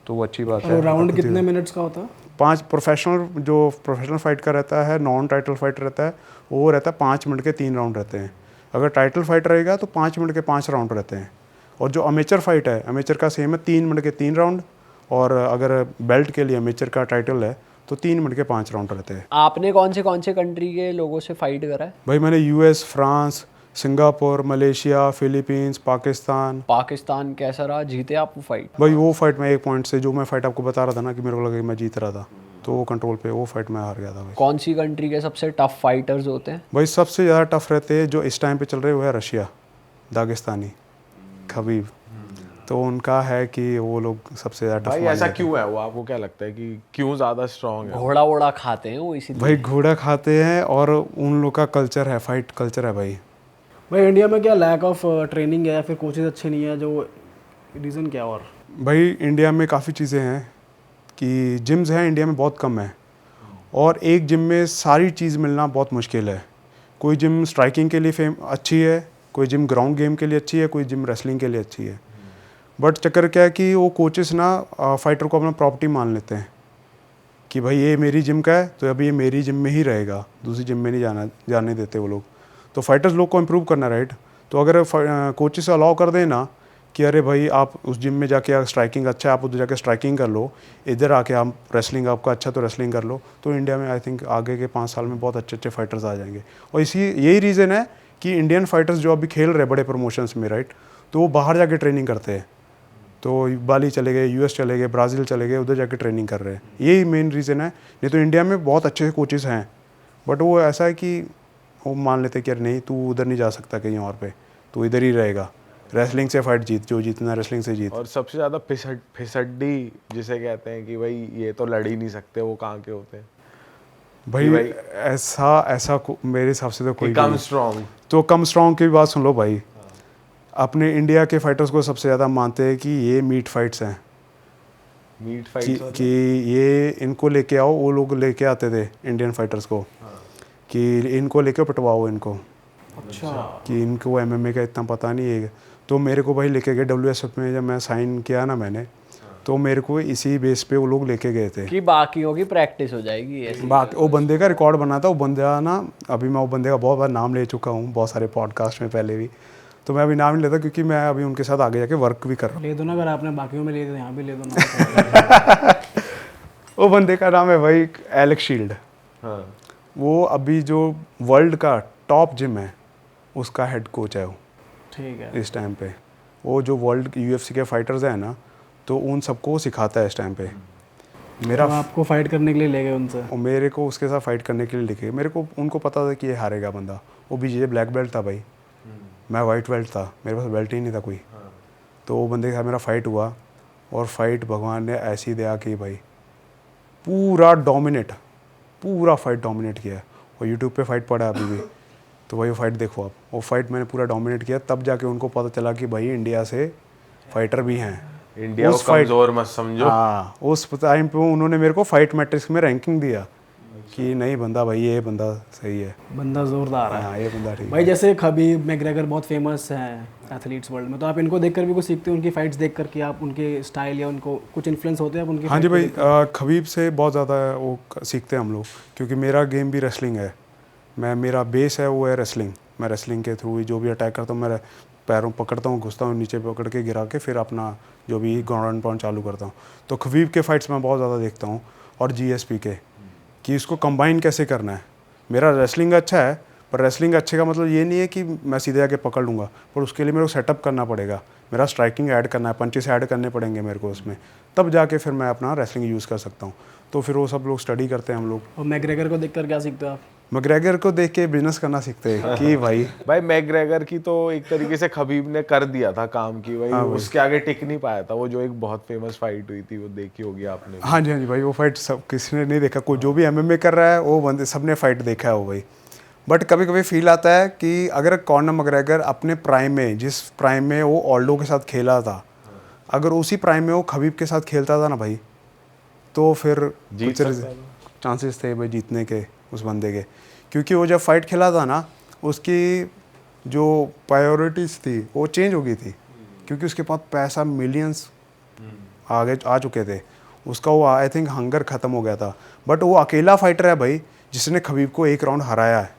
तो वो अच्छी बात है। राउंड कितने मिनट्स का होता है? 5 प्रोफेशनल फाइट का रहता है, नॉन टाइटल फाइट रहता है, वो रहता है 5 मिनट के 3 राउंड रहते हैं। अगर टाइटल फाइट रहेगा तो 5 मिनट के 5 राउंड रहते हैं। और जो अमेचर फाइट है, अमेचर का सेम है, 3 मिनट के 3 राउंड, और अगर बेल्ट के लिए अमेचर का टाइटल है तो 3 मिनट के 5 राउंड रहते हैं। आपने कौन से कंट्री के लोगों से फाइट करा है? भाई मैंने US, France, Singapore, Malaysia, Philippines, Pakistan कैसा रहा, जीते आप वो फाइट? भाई वो फाइट में एक पॉइंट से, जो मैं फाइट आपको बता रहा था ना कि मेरे को लगा कि मैं जीत रहा था, तो वो कंट्रोल पे वो फाइट में हार गया था भाई। कौन सी कंट्री के सबसे टफ फाइटर्स होते हैं? भाई सबसे ज़्यादा टफ रहते हैं जो इस टाइम पे चल रहे हैं वो है रशिया, दागिस्तानी, खबीब। तो उनका है कि वो लोग सबसे ज़्यादा भाई टफ। ऐसा क्यों है वो, आपको क्या लगता है कि क्यों ज़्यादा स्ट्रॉन्ग है? घोड़ा वोड़ा खाते हैं वो इसीलिए। भाई घोड़ा खाते हैं और उन लोग का कल्चर है, फाइट कल्चर है भाई। भाई इंडिया में क्या लैक ऑफ ट्रेनिंग है या फिर कोचेज अच्छे नहीं है, जो रीज़न क्या? और भाई इंडिया में काफ़ी चीज़ें हैं कि जिम्स हैं इंडिया में बहुत कम है, और एक जिम में सारी चीज़ मिलना बहुत मुश्किल है। कोई जिम स्ट्राइकिंग के लिए अच्छी है, कोई जिम ग्राउंड गेम के लिए अच्छी है, कोई जिम रेसलिंग के लिए अच्छी है। बट चक्कर क्या है कि वो कोचेस ना फाइटर को अपना प्रॉपर्टी मान लेते हैं कि भाई ये मेरी जिम का है तो अभी ये मेरी जिम में ही रहेगा, दूसरी जिम में नहीं जाने देते वो लोग। तो फाइटर्स लोग को इम्प्रूव करना, राइट? तो अगर कोचेस अलाउ कर दें ना कि अरे भाई आप उस जिम में जाके स्ट्राइकिंग अच्छा है, आप उधर जाके स्ट्राइकिंग कर लो, इधर आके आप रेसलिंग आपका अच्छा तो रेसलिंग कर लो, तो इंडिया में आई थिंक आगे के 5 साल में बहुत अच्छे अच्छे फाइटर्स आ जाएंगे। और यही रीज़न है कि इंडियन फाइटर्स जो अभी खेल रहे हैं बड़े प्रमोशंस में, राइट, तो वो बाहर जाके ट्रेनिंग करते हैं। तो बाली चले गए, यूएस चले गए, ब्राज़ील चले गए, उधर जाके ट्रेनिंग कर रहे हैं। यही मेन रीज़न है। नहीं तो इंडिया में बहुत अच्छे कोचेस हैं, बट वो ऐसा है कि वो मान लेते कि यार नहीं तू उधर नहीं जा सकता कहीं और पे, तू इधर ही रहेगा, रेसलिंग से फाइट जीत, जो जीतना रेसलिंग से जीत। और सबसे ज़्यादा फिसड्डी जिसे कहते हैं कि भाई ये तो लड़ ही नहीं सकते, वो कहाँ के होते हैं? भाई ऐसा मेरे हिसाब से तो कोई कम नहीं। स्ट्रॉन्ग तो कम स्ट्रॉन्ग की बात सुन लो भाई, अपने इंडिया के फाइटर्स को सबसे ज़्यादा मानते हैं कि ये मीट फाइट्स हैं, मीट कि ये इनको लेके आओ। वो लोग लेके आते थे इंडियन फाइटर्स को कि इनको लेके पिटवाओ इनको, अच्छा कि इनको एमएमए का इतना पता नहीं है। तो मेरे को भाई लेके गए WSF में, जब मैं साइन किया ना मैंने, तो मेरे को इसी बेस पे वो लोग लेके गए थे कि बाकियों की प्रैक्टिस हो जाएगी ऐसे। बाकी वो बंदे का रिकॉर्ड बना था। वो बंदा ना, अभी मैं वो बंदे का बहुत बार नाम ले चुका हूँ, बहुत सारे पॉडकास्ट में पहले भी, तो मैं अभी नाम नहीं लेता क्योंकि मैं अभी उनके साथ आगे जाके वर्क भी कर रहा हूँ। ले दो ना, अगर आपने बाकियों में ले दिया यहाँ भी ले दो ना। वो बंदे का नाम है भाई एलेक्स शील्ड। हाँ वो अभी जो वर्ल्ड का टॉप जिम है उसका हेड कोच है वो ठीक है। इस टाइम पे। वो जो वर्ल्ड UFC के फाइटर्स हैं ना, तो उन सबको सिखाता है इस टाइम पे। मेरा तो आपको फाइट करने के लिए ले गए उनसे? और मेरे को उसके साथ फाइट करने के लिए लिखे। मेरे को उनको पता था कि ये हारेगा बंदा। वो BJJ ब्लैक बेल्ट था भाई, मैं वाइट बेल्ट था, मेरे पास बेल्ट ही नहीं था कोई। तो वो बंदे के साथ मेरा फाइट हुआ, और फाइट भगवान ने ऐसी दया की भाई, पूरा डोमिनेट, पूरा फाइट डोमिनेट किया। और यूट्यूब पे फाइट पड़ा है अभी भी, तो भाई वो फाइट देखो आप। वो फाइट मैंने पूरा डोमिनेट किया, तब जाके उनको पता चला कि भाई इंडिया से फाइटर भी हैं। इंडिया को कमजोर मत समझो। हाँ, उस टाइम पे उन्होंने मेरे को फाइट मैट्रिक्स में रैंकिंग दिया कि नहीं बंदा, भाई ये बंदा सही है, बंदा जोरदार है। हाँ ये बंदा ठीक भाई जैसे खबीब, मैकग्रेगर बहुत फेमस हैं एथलीट्स वर्ल्ड में, तो आप इनको देखकर भी कुछ सीखते हो, उनकी फाइट्स देखकर कि आप उनके स्टाइल या उनको कुछ इन्फ्लुएंस होते हैं आप उनकी? हाँ जी भाई, खबीब से बहुत ज़्यादा वो सीखते हैं हम लोग, क्योंकि मेरा गेम भी रेसलिंग है। मेरा बेस है वो है रेसलिंग। मैं रेसलिंग के थ्रू ही जो भी अटैक करता हूँ, मैं पैरों पकड़ता हूँ, घुसता हूँ, नीचे पकड़ के गिरा के फिर अपना जो भी ग्राउंड पाउंड चालू करता हूँ। तो खबीब के फाइट्स मैं बहुत ज़्यादा देखता हूँ, और GSP के, कि इसको कंबाइन कैसे करना है। मेरा रेसलिंग अच्छा है, पर रेसलिंग अच्छे का मतलब ये नहीं है कि मैं सीधे आके पकड़ लूँगा, पर उसके लिए मेरे को सेटअप करना पड़ेगा, मेरा स्ट्राइकिंग ऐड करना है, पंचेस ऐड करने पड़ेंगे मेरे को उसमें, तब जाके फिर मैं अपना रेसलिंग यूज़ कर सकता हूँ। तो फिर वो सब लोग स्टडी करते हैं हम लोग। और मैकग्रेगर को देखकर क्या सीखते हो आप? मैकग्रेगर को देख के बिजनेस करना सीखते हैं कि भाई मैकग्रेगर की तो एक तरीके से खबीब ने कर दिया था काम की भाई, उसके आगे टिक नहीं पाया था। वो जो एक बहुत फेमस फाइट हुई थी, वो देखी होगी आपने। हाँ जी भाई, वो फाइट सब किसी ने नहीं देखा, कोई जो भी MMA कर रहा है वो बंदे सब ने फाइट देखा है वो भाई। बट कभी कभी फील आता है कि अगर कॉनर मैकग्रेगर अपने प्राइम में, जिस प्राइम में वो ऑल्डो के साथ खेला था, अगर उसी प्राइम में वो खबीब के साथ खेलता था ना भाई, तो फिर कुछ चांसेस थे भाई जीतने के उस बंदे के। क्योंकि वो जब फाइट खेला था ना, उसकी जो प्रायोरिटीज़ थी वो चेंज हो गई थी, क्योंकि उसके पास पैसा मिलियंस आ चुके थे। उसका वो आई थिंक हंगर ख़त्म हो गया था। बट वो अकेला फाइटर है भाई जिसने खबीब को एक राउंड हराया है,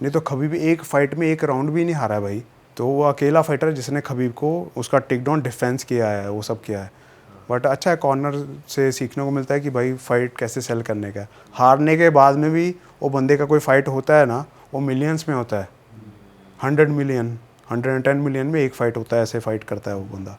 नहीं तो खबीब एक फाइट में एक राउंड भी नहीं हारा है भाई। तो वो अकेला फाइटर है जिसने खबीब को उसका टेक डाउन डिफेंस किया है, वो सब किया है। बट अच्छा है, कॉर्नर से सीखने को मिलता है कि भाई फाइट कैसे सेल करने का। हारने के बाद में भी वो बंदे का कोई फाइट होता है ना, वो मिलियंस में होता है, 100 मिलियन 110 मिलियन में एक फाइट होता है, ऐसे फाइट करता है वो बंदा,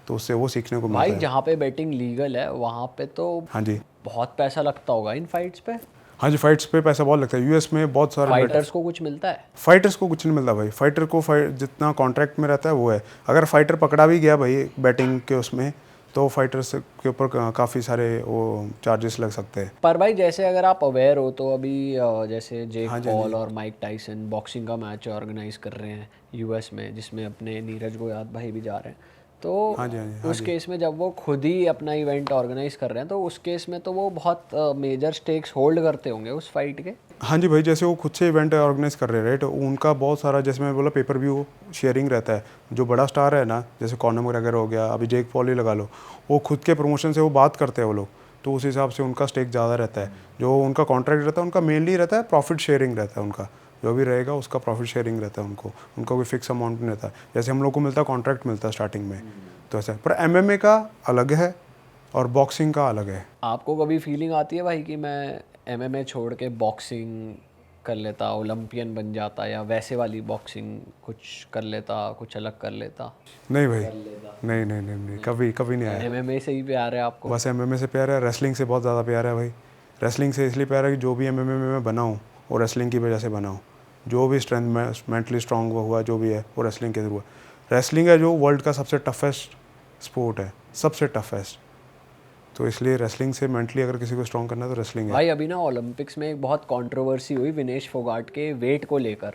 तो उससे वो सीखने को भाई मिलता है। जहाँ पे बेटिंग लीगल है वहाँ पे तो हाँ जी, बहुत पैसा लगता होगा इन फाइट्स पे। हाँ जी, फाइट्स पे पैसा बहुत लगता है। यूएस में बहुत सारे फाइटर्स को कुछ मिलता है? फाइटर्स को कुछ नहीं मिलता भाई। फाइटर को जितना कॉन्ट्रैक्ट में रहता है वो है। अगर फाइटर पकड़ा भी गया भाई बैटिंग के उसमें, तो फाइटर्स के ऊपर काफ़ी सारे वो चार्जेस लग सकते हैं। पर भाई जैसे अगर आप अवेयर हो तो अभी जैसे जेक हाँ जी, पॉल और माइक टाइसन बॉक्सिंग का मैच ऑर्गेनाइज कर रहे हैं यूएस में, जिसमें अपने नीरज गोयाद भाई भी जा रहे हैं। तो हाँ जी, हाँ जी, हाँ उस केस में जब वो खुद ही अपना इवेंट ऑर्गेनाइज कर रहे हैं तो उस केस में तो वो बहुत मेजर स्टेक्स होल्ड करते होंगे उस फाइट के। हाँ जी भाई, जैसे वो खुद से इवेंट ऑर्गेनाइज कर रहे हैं राइट, उनका बहुत सारा, जैसे मैं बोला, पेपर व्यू शेयरिंग रहता है। जो बड़ा स्टार है ना, जैसे कॉनर मैकग्रेगर हो गया, अभी जेक पॉल ही लगा लो, वो खुद के प्रमोशन से वो बात करते हैं वो लोग, तो उस हिसाब से उनका स्टेक ज़्यादा रहता है। जो उनका कॉन्ट्रैक्ट रहता है उनका मेनली रहता है प्रॉफिट शेयरिंग रहता है उनका, जो भी रहेगा उसका प्रॉफिट शेयरिंग रहता है उनको, उनका कोई फिक्स अमाउंट नहीं रहता। जैसे हम लोग को मिलता है कॉन्ट्रैक्ट मिलता है स्टार्टिंग में, तो ऐसा। पर एमएमए का अलग है और बॉक्सिंग का अलग है। आपको कभी फीलिंग आती है भाई कि मैं एमएमए छोड़ के बॉक्सिंग कर लेता, ओलंपियन बन जाता, या वैसे वाली बॉक्सिंग कुछ कर लेता, कुछ अलग कर लेता? नहीं भाई, नहीं नहीं नहीं नहीं, कभी कभी नहीं आया। एमएमए से ही प्यार है आपको? बस एमएमए से प्यार है, रेसलिंग से बहुत ज़्यादा प्यार है भाई। रेसलिंग से इसलिए प्यार है कि जो भी एमएमए में मैं बना हूँ वो रेसलिंग की वजह से बना हूँ। जो भी स्ट्रेंथ में मेंटली स्ट्रांग हुआ जो भी है वो रेसलिंग के थ्रू है। रेसलिंग है जो वर्ल्ड का सबसे टफेस्ट स्पोर्ट है, सबसे टफेस्ट, तो इसलिए रेसलिंग से मेंटली अगर किसी को स्ट्रांग करना है तो रेसलिंग है। भाई अभी ना ओलंपिक्स में एक बहुत कंट्रोवर्सी हुई विनेश फोगाट के वेट को लेकर,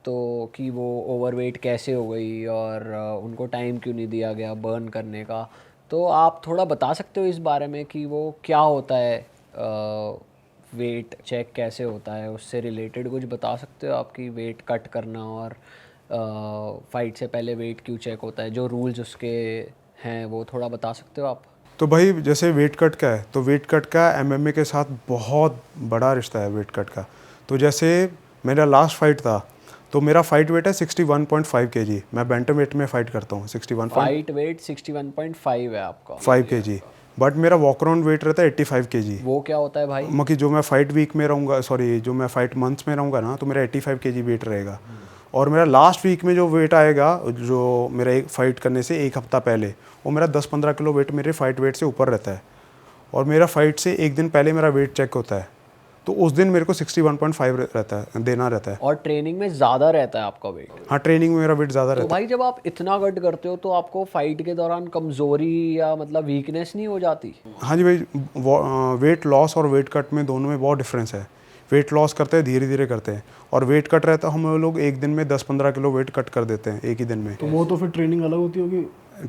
तो कि वो ओवरवेट कैसे हो गई और उनको टाइम क्यों नहीं दिया गया बर्न करने का। तो आप थोड़ा बता सकते हो इस बारे में कि वो क्या होता है, वेट चेक कैसे होता है, उससे रिलेटेड कुछ बता सकते हो आपकी वेट कट करना और फाइट से पहले वेट क्यों चेक होता है, जो रूल्स उसके हैं वो थोड़ा बता सकते हो आप? तो भाई जैसे वेट कट का है, तो वेट कट का एमएमए के साथ बहुत बड़ा रिश्ता है वेट कट का। तो जैसे मेरा लास्ट फाइट था, तो मेरा फाइट वेट है 61.5 kg। मैं बैंटम वेट में फाइट करता हूँ। 61 फाइट वेट 61.5 है आपका? 5 kg, बट मेरा वॉक अराउंड वेट रहता है 85 kg। वो क्या होता है भाई? मकी जो मैं फाइट वीक में रहूँगा, सॉरी जो मैं फाइट मंथ्स में रहूँगा ना, तो मेरा 85 kg वेट रहेगा। और मेरा लास्ट वीक में जो वेट आएगा, जो मेरा एक फाइट करने से एक हफ्ता पहले, वो मेरा 10-15 किलो वेट मेरे फाइट वेट से ऊपर रहता है। और मेरा फाइट से एक दिन पहले मेरा वेट चेक होता है, तो उस दिन मेरे को 61.5 रहता है, देना रहता है। और ट्रेनिंग में ज़्यादा रहता है आपका वेट? हाँ, ट्रेनिंग में मेरा वेट ज़्यादा तो रहता भाई जब आप इतना कट करते हो तो आपको फाइट के दौरान कमज़ोरी या मतलब वीकनेस नहीं हो जाती? है। हाँ जी भाई, वेट लॉस और वेट कट में दोनों में बहुत डिफरेंस है। वेट लॉस करते हैं धीरे धीरे करते हैं, और वेट कट रहता है हम लोग एक दिन में 10-15 किलो वेट कट कर देते हैं एक ही दिन में। तो वो तो फिर ट्रेनिंग अलग होती होगी?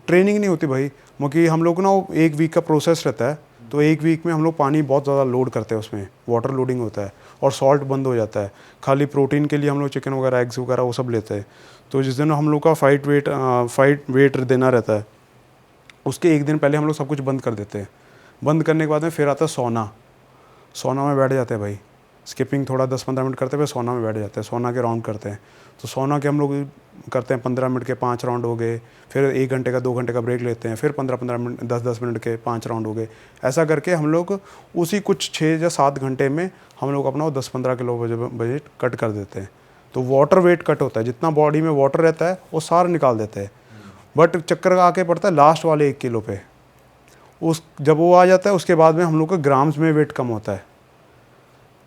ट्रेनिंग नहीं होती भाई, क्योंकि हम लोग ना वो एक वीक का प्रोसेस रहता है, तो एक वीक में हम लोग पानी बहुत ज़्यादा लोड करते हैं, उसमें वाटर लोडिंग होता है और सॉल्ट बंद हो जाता है। खाली प्रोटीन के लिए हम लोग चिकन वगैरह एग्स वगैरह वो सब लेते हैं। तो जिस दिन हम लोग का फाइट वेट देना रहता है, उसके एक दिन पहले हम लोग सब कुछ बंद कर देते हैं। बंद करने के बाद में फिर आता है सोना में बैठ जाते हैं भाई। स्किपिंग थोड़ा 10-15 मिनट करते हुए सोना में बैठ जाते हैं, सोना के राउंड करते हैं। तो सोना के हम लोग करते हैं 15 मिनट के 5 राउंड हो गए, फिर 1 घंटे का 2 घंटे का ब्रेक लेते हैं, फिर 15-15 मिनट 10-10 मिनट के 5 राउंड हो गए। ऐसा करके हम लोग उसी कुछ 6 या 7 घंटे में हम लोग अपना वो 10-15 किलो वेट कट कर देते हैं। तो वाटर वेट कट होता है, जितना बॉडी में वाटर रहता है वो सारा निकाल देते हैं। बट चक्कर आके पड़ता है लास्ट वाले 1 किलो पे। जब वो आ जाता है उसके बाद में हम लोग का ग्राम्स में वेट कम होता है।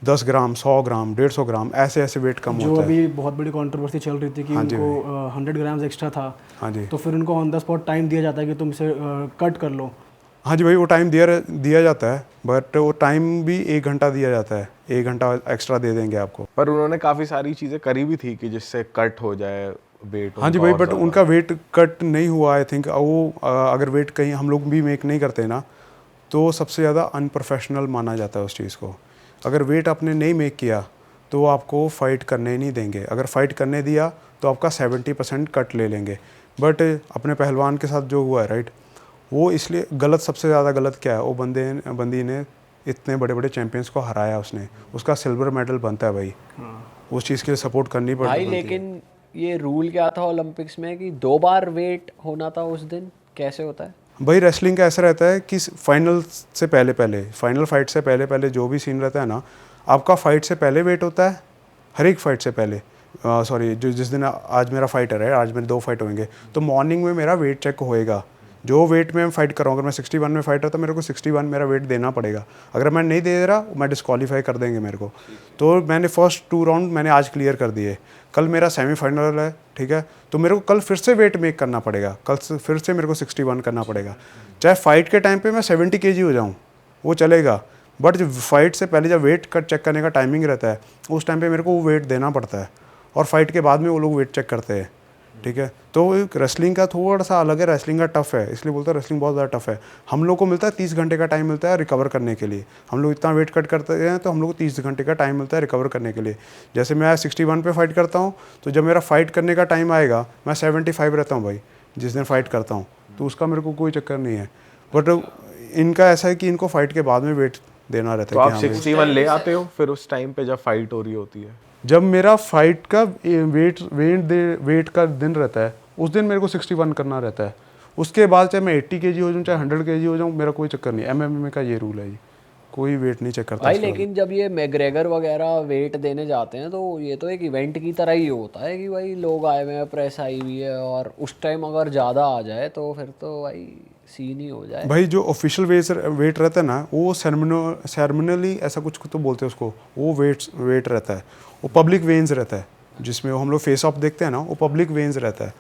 10 ग्राम, 100 ग्राम, 150 ग्राम, ऐसे ऐसे वेट कम जो होता है। अभी बहुत बड़ी कंट्रोवर्सी चल रही थी कि हाँ जी उनको 100 ग्राम्स एक्स्ट्रा था, हाँ जी, तो फिर उनको ऑन द स्पॉट टाइम दिया जाता है कि तुम इसे कट कर लो। हाँ जी भाई, वो टाइम दिया जाता है, बट वो टाइम भी 1 घंटा दिया जाता है। 1 घंटा एक्स्ट्रा दे देंगे आपको। पर उन्होंने काफ़ी सारी चीज़ें करी भी थी कि जिससे कट हो जाए वेट। हाँ जी भाई, बट उनका वेट कट नहीं हुआ। आई थिंक वो अगर वेट कहीं हम लोग भी मेक नहीं करते ना, तो सबसे ज़्यादा अनप्रोफेशनल माना जाता है उस चीज़ को। अगर वेट आपने नहीं मेक किया तो आपको फ़ाइट करने नहीं देंगे। अगर फ़ाइट करने दिया तो आपका 70% कट ले लेंगे। बट अपने पहलवान के साथ जो हुआ है राइट, वो इसलिए गलत, सबसे ज़्यादा गलत क्या है, वो बंदी ने इतने बड़े बड़े चैंपियंस को हराया, उसने उसका सिल्वर मेडल बनता है भाई। उस चीज़ के लिए सपोर्ट करनी भाई पड़ती है। लेकिन ये रूल क्या था ओलंपिक्स में कि 2 बार वेट होना था उस दिन, कैसे होता है? भाई रेसलिंग का ऐसा रहता है कि फाइनल फाइट से पहले जो भी सीन रहता है ना, आपका फाइट से पहले वेट होता है, हर एक फाइट से पहले। सॉरी जो जिस दिन आज मेरा फाइटर है, आज मेरे 2 फाइट होंगे, तो मॉर्निंग में मेरा वेट चेक होएगा। जो वेट में मैं फाइट कर रहा हूँ, अगर मैं 61 में फाइटर तो मेरे को 61 मेरा वेट देना पड़ेगा। अगर मैं नहीं दे रहा, मैं डिस्क्वालीफाई कर देंगे मेरे को। तो मैंने फर्स्ट 2 राउंड मैंने आज क्लियर कर दिए। कल मेरा सेमीफाइनल है, ठीक है, तो मेरे को कल फिर से वेट मेक करना पड़ेगा, कल से फिर से मेरे को 61 करना पड़ेगा। चाहे फाइट के टाइम पे मैं 70 kg हो जाऊँ, वो चलेगा, बट जब फाइट से पहले जब वेट का चेक करने का टाइमिंग रहता है, उस टाइम पे मेरे को वो वेट देना पड़ता है, और फाइट के बाद में वो लोग वेट चेक करते हैं, ठीक है। तो रेसलिंग का थोड़ा सा अलग है, रेसलिंग का टफ है, इसलिए बोलता है रेसलिंग बहुत ज़्यादा टफ है। हम लोग को मिलता है 30 घंटे का टाइम मिलता है रिकवर करने के लिए। हम लोग इतना वेट कट करते हैं तो हम लोग को 30 घंटे का टाइम मिलता है रिकवर करने के लिए। जैसे मैं 61 पे फाइट करता हूँ, तो जब मेरा फाइट करने का टाइम आएगा मैं 75 रहता हूँ भाई, जिस दिन फाइट करता हूँ, तो उसका मेरे को कोई चक्कर नहीं है। बट इनका ऐसा है कि इनको फाइट के बाद में वेट देना रहता तो है। आप 61 ले आते हो फिर उस टाइम पे जब फाइट हो रही होती है? जब मेरा फाइट का वेट का दिन रहता है, उस दिन मेरे को 61 करना रहता है। उसके बाद चाहे मैं 80 kg हो जाऊँ, चाहे 100 kg हो जाऊँ, मेरा कोई चक्कर नहीं। MMA का ये रूल है जी, कोई वेट नहीं चेक करता भाई। इसके लेकिन जब ये मैग्रेगर वगैरह वेट देने जाते हैं, तो ये तो एक इवेंट की तरह ही होता है कि भाई लोग आए हुए हैं, प्रेस आई हुई है, और उस टाइम अगर ज़्यादा आ जाए तो फिर तो भाई सीन ही हो जाए। भाई जो ऑफिशियल वेट रहता है ना, वो सेरेमनली ऐसा कुछ तो बोलते हैं उसको, वो वेट रहता है, वो पब्लिक वेन्स रहता है, जिसमें हम लोग फेस ऑफ देखते हैं ना, वो पब्लिक वेन्स रहता है।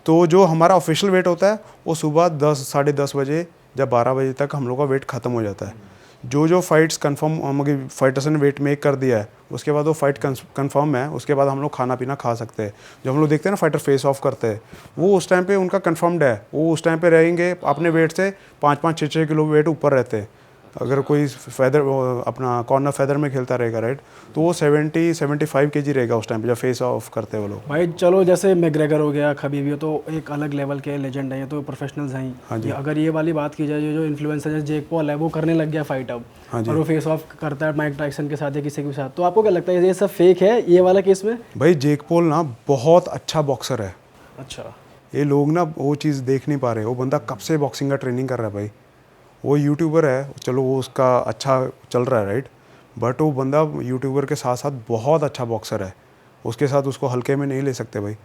तो जो हमारा ऑफिशियल वेट होता है, वो सुबह 10 साढ़े 10 बजे या 12 बजे तक हम लोग का वेट ख़त्म हो जाता है। जो फाइट्स कंफर्म फाइटर्स ने वेट मेक कर दिया है, उसके बाद वो फाइट कंफर्म है, उसके बाद हम लोग खाना पीना खा सकते हैं। जो हम लोग देखते हैं ना फाइटर फेस ऑफ करते हैं, वो उस टाइम पे उनका कंफर्म्ड है, वो उस टाइम पे रहेंगे अपने वेट से 5-5 6-6 किलो वेट ऊपर रहते हैं। अगर कोई फेदर अपना कॉर्नर फेदर में खेलता रहेगा, राइट, तो वो 70-75 kg रहेगा उस टाइम पे जब फेस ऑफ करते हैं वो लोग। भाई चलो, जैसे मैग्रेगर हो गया, खबीब, तो एक अलग लेवल के लेजेंड है, ये तो प्रोफेशनल्स हैं ही। हाँ जी। अगर ये वाली बात की जाए, जो इन्फ्लुएंसर जैसे जेक पॉल है, वो करने लग गया फाइट अब, हाँ जी। और वो फेस ऑफ करता है माइक टाइसन के साथ या किसी के साथ, तो आपको क्या लगता है ये सब फेक है ये वाला केस में? भाई जेक पॉल ना बहुत अच्छा बॉक्सर है। अच्छा। ये लोग ना वो चीज़ देख नहीं पा रहे। वो बंदा कब से बॉक्सिंग का ट्रेनिंग कर रहा है भाई। वो यूट्यूबर है, चलो वो उसका अच्छा चल रहा है, राइट, बट वो बंदा यूट्यूबर के साथ साथ बहुत अच्छा बॉक्सर है। उसके साथ उसको हल्के में नहीं ले सकते भाई,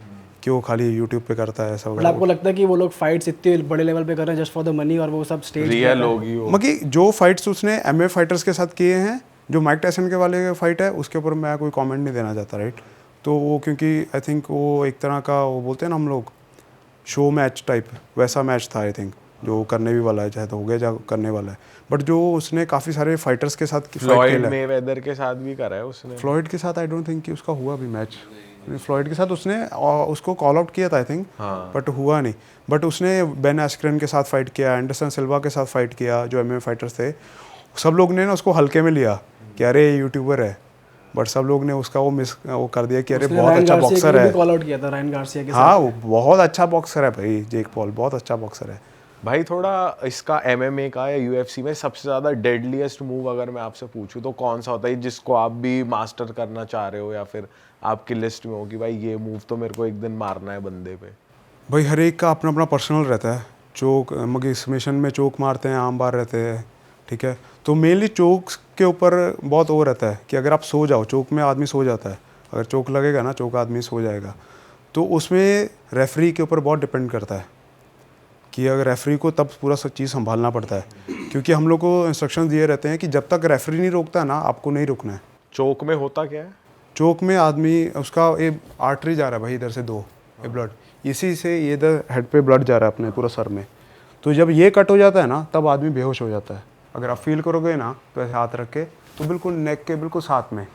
कि वो खाली यूट्यूब पे करता है ऐसा मतलब आपको लगता है कि वो लोग फाइट्स इतने बड़े लेवल पे कर रहे हैं जस्ट फॉर द मनी, और वो सब स्टेज रियल होगी वो? मतलब जो फाइट्स उसने MMA फाइटर्स के साथ किए हैं, जो माइक टायसन के वाले फाइट है, उसके ऊपर मैं कोई कमेंट नहीं देना चाहता, राइट। तो वो क्योंकि आई थिंक वो एक तरह का वो बोलते हैं ना हम लोग शो मैच टाइप, वैसा मैच था आई थिंक, जो करने भी वाला है, चाहे तो हो गया जो करने वाला है। बट जो उसने काफ़ी सारे फाइटर्स के साथ फ्लॉयड मेवेदर के साथ भी करा है उसने। फ्लॉयड के साथ आई डोंट थिंक कि उसका हुआ भी मैच। फ्लॉयड के साथ उसने उसको कॉल आउट किया था आई थिंक, बट हुआ नहीं। बट उसने बेन एस्क्रेन के साथ फाइट किया, एंडरसन सिल्वा के साथ फाइट किया, जो MMA फाइटर्स थे। सब लोग ने ना उसको हल्के में लिया कि अरे यूट्यूबर है, बट सब लोग ने उसका वो कर दिया कि अरे बहुत अच्छा बॉक्सर है। कॉल आउट किया था रायन गार्सिया के साथ। हाँ, वो बहुत अच्छा बॉक्सर है भाई, जेक पॉल बहुत अच्छा बॉक्सर है भाई। थोड़ा इसका MMA का या UFC में सबसे ज़्यादा डेडलीस्ट मूव अगर मैं आपसे पूछूं तो कौन सा होता है, जिसको आप भी मास्टर करना चाह रहे हो, या फिर आपकी लिस्ट में हो कि भाई ये मूव तो मेरे को एक दिन मारना है बंदे पे? भाई हर एक का अपना अपना पर्सनल रहता है। चोक मगर स्मेशन में चोक मारते हैं, आम बार रहते हैं, ठीक है। तो मेनली चोक के ऊपर बहुत वो रहता है कि अगर आप सो जाओ, चोक में आदमी सो जाता है, अगर चोक लगेगा ना, चोक आदमी सो जाएगा, तो उसमें रेफरी के ऊपर बहुत डिपेंड करता है कि अगर रेफरी को तब पूरा सब चीज़ संभालना पड़ता है, क्योंकि हम लोग को इंस्ट्रक्शन दिए रहते हैं कि जब तक रेफरी नहीं रोकता ना, आपको नहीं रुकना है। चोक में होता क्या है? चोक में आदमी उसका ये आर्टरी जा रहा है भाई, इधर से ये ब्लड, इसी से ये इधर हेड पे ब्लड जा रहा है अपने पूरा सर में। तो जब ये कट हो जाता है ना, तब आदमी बेहोश हो जाता है। अगर आप फील करोगे ना, तो ऐसे हाथ रख के, तो बिल्कुल नेक के बिल्कुल साथ में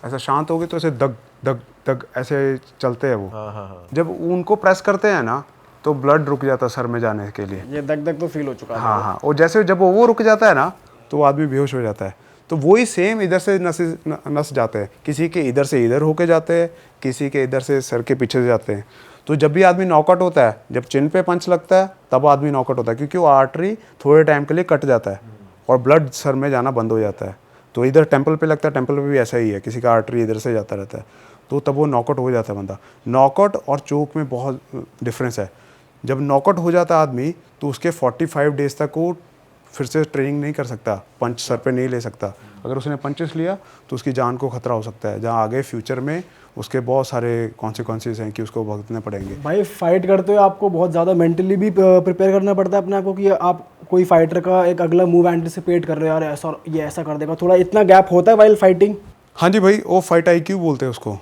ऐसा शांत हो गए, तो ऐसे दग दग दग ऐसे चलते हैं वो। जब उनको प्रेस करते हैं ना, तो ब्लड रुक जाता है सर में जाने के लिए। ये दग दग तो फील हो चुका है। हाँ, और जैसे जब वो रुक जाता है ना, तो वो आदमी बेहोश हो जाता है। तो वही सेम इधर से नस जाते हैं, किसी के इधर से इधर होके जाते हैं, किसी के इधर से सर के पीछे से जाते हैं। तो जब भी आदमी नॉकआउट होता है, जब चिन पे पंच लगता है, तब आदमी नॉकआउट होता है, क्योंकि वो आर्टरी थोड़े टाइम के लिए कट जाता है और ब्लड सर में जाना बंद हो जाता है। तो इधर टेम्पल पे लगता है, टेम्पल पे भी ऐसा ही है, किसी का आर्टरी इधर से जाता रहता है, तो तब वो नॉकआउट हो जाता है बंदा। नॉकआउट और चोक में बहुत डिफरेंस है। जब नॉकआउट हो जाता है आदमी, तो उसके 45 डेज तक वो फिर से ट्रेनिंग नहीं कर सकता, पंच सर पे नहीं ले सकता। अगर उसने पंचेस लिया तो उसकी जान को खतरा हो सकता है, जहाँ आगे फ्यूचर में उसके बहुत सारे कॉन्सिक्वेंसेस हैं कि उसको भुगतने पड़ेंगे। भाई फाइट करते हुए आपको बहुत ज़्यादा मेंटली भी प्रिपेयर करना पड़ता है अपने आप को कि आप कोई फाइटर का एक अगला मूव एंटिसिपेट कर रहे हो, यार ऐसा ये ऐसा कर देगा, थोड़ा इतना गैप होता है वाइल फाइटिंग? हाँ जी भाई, वो फाइट IQ बोलते हैं उसको,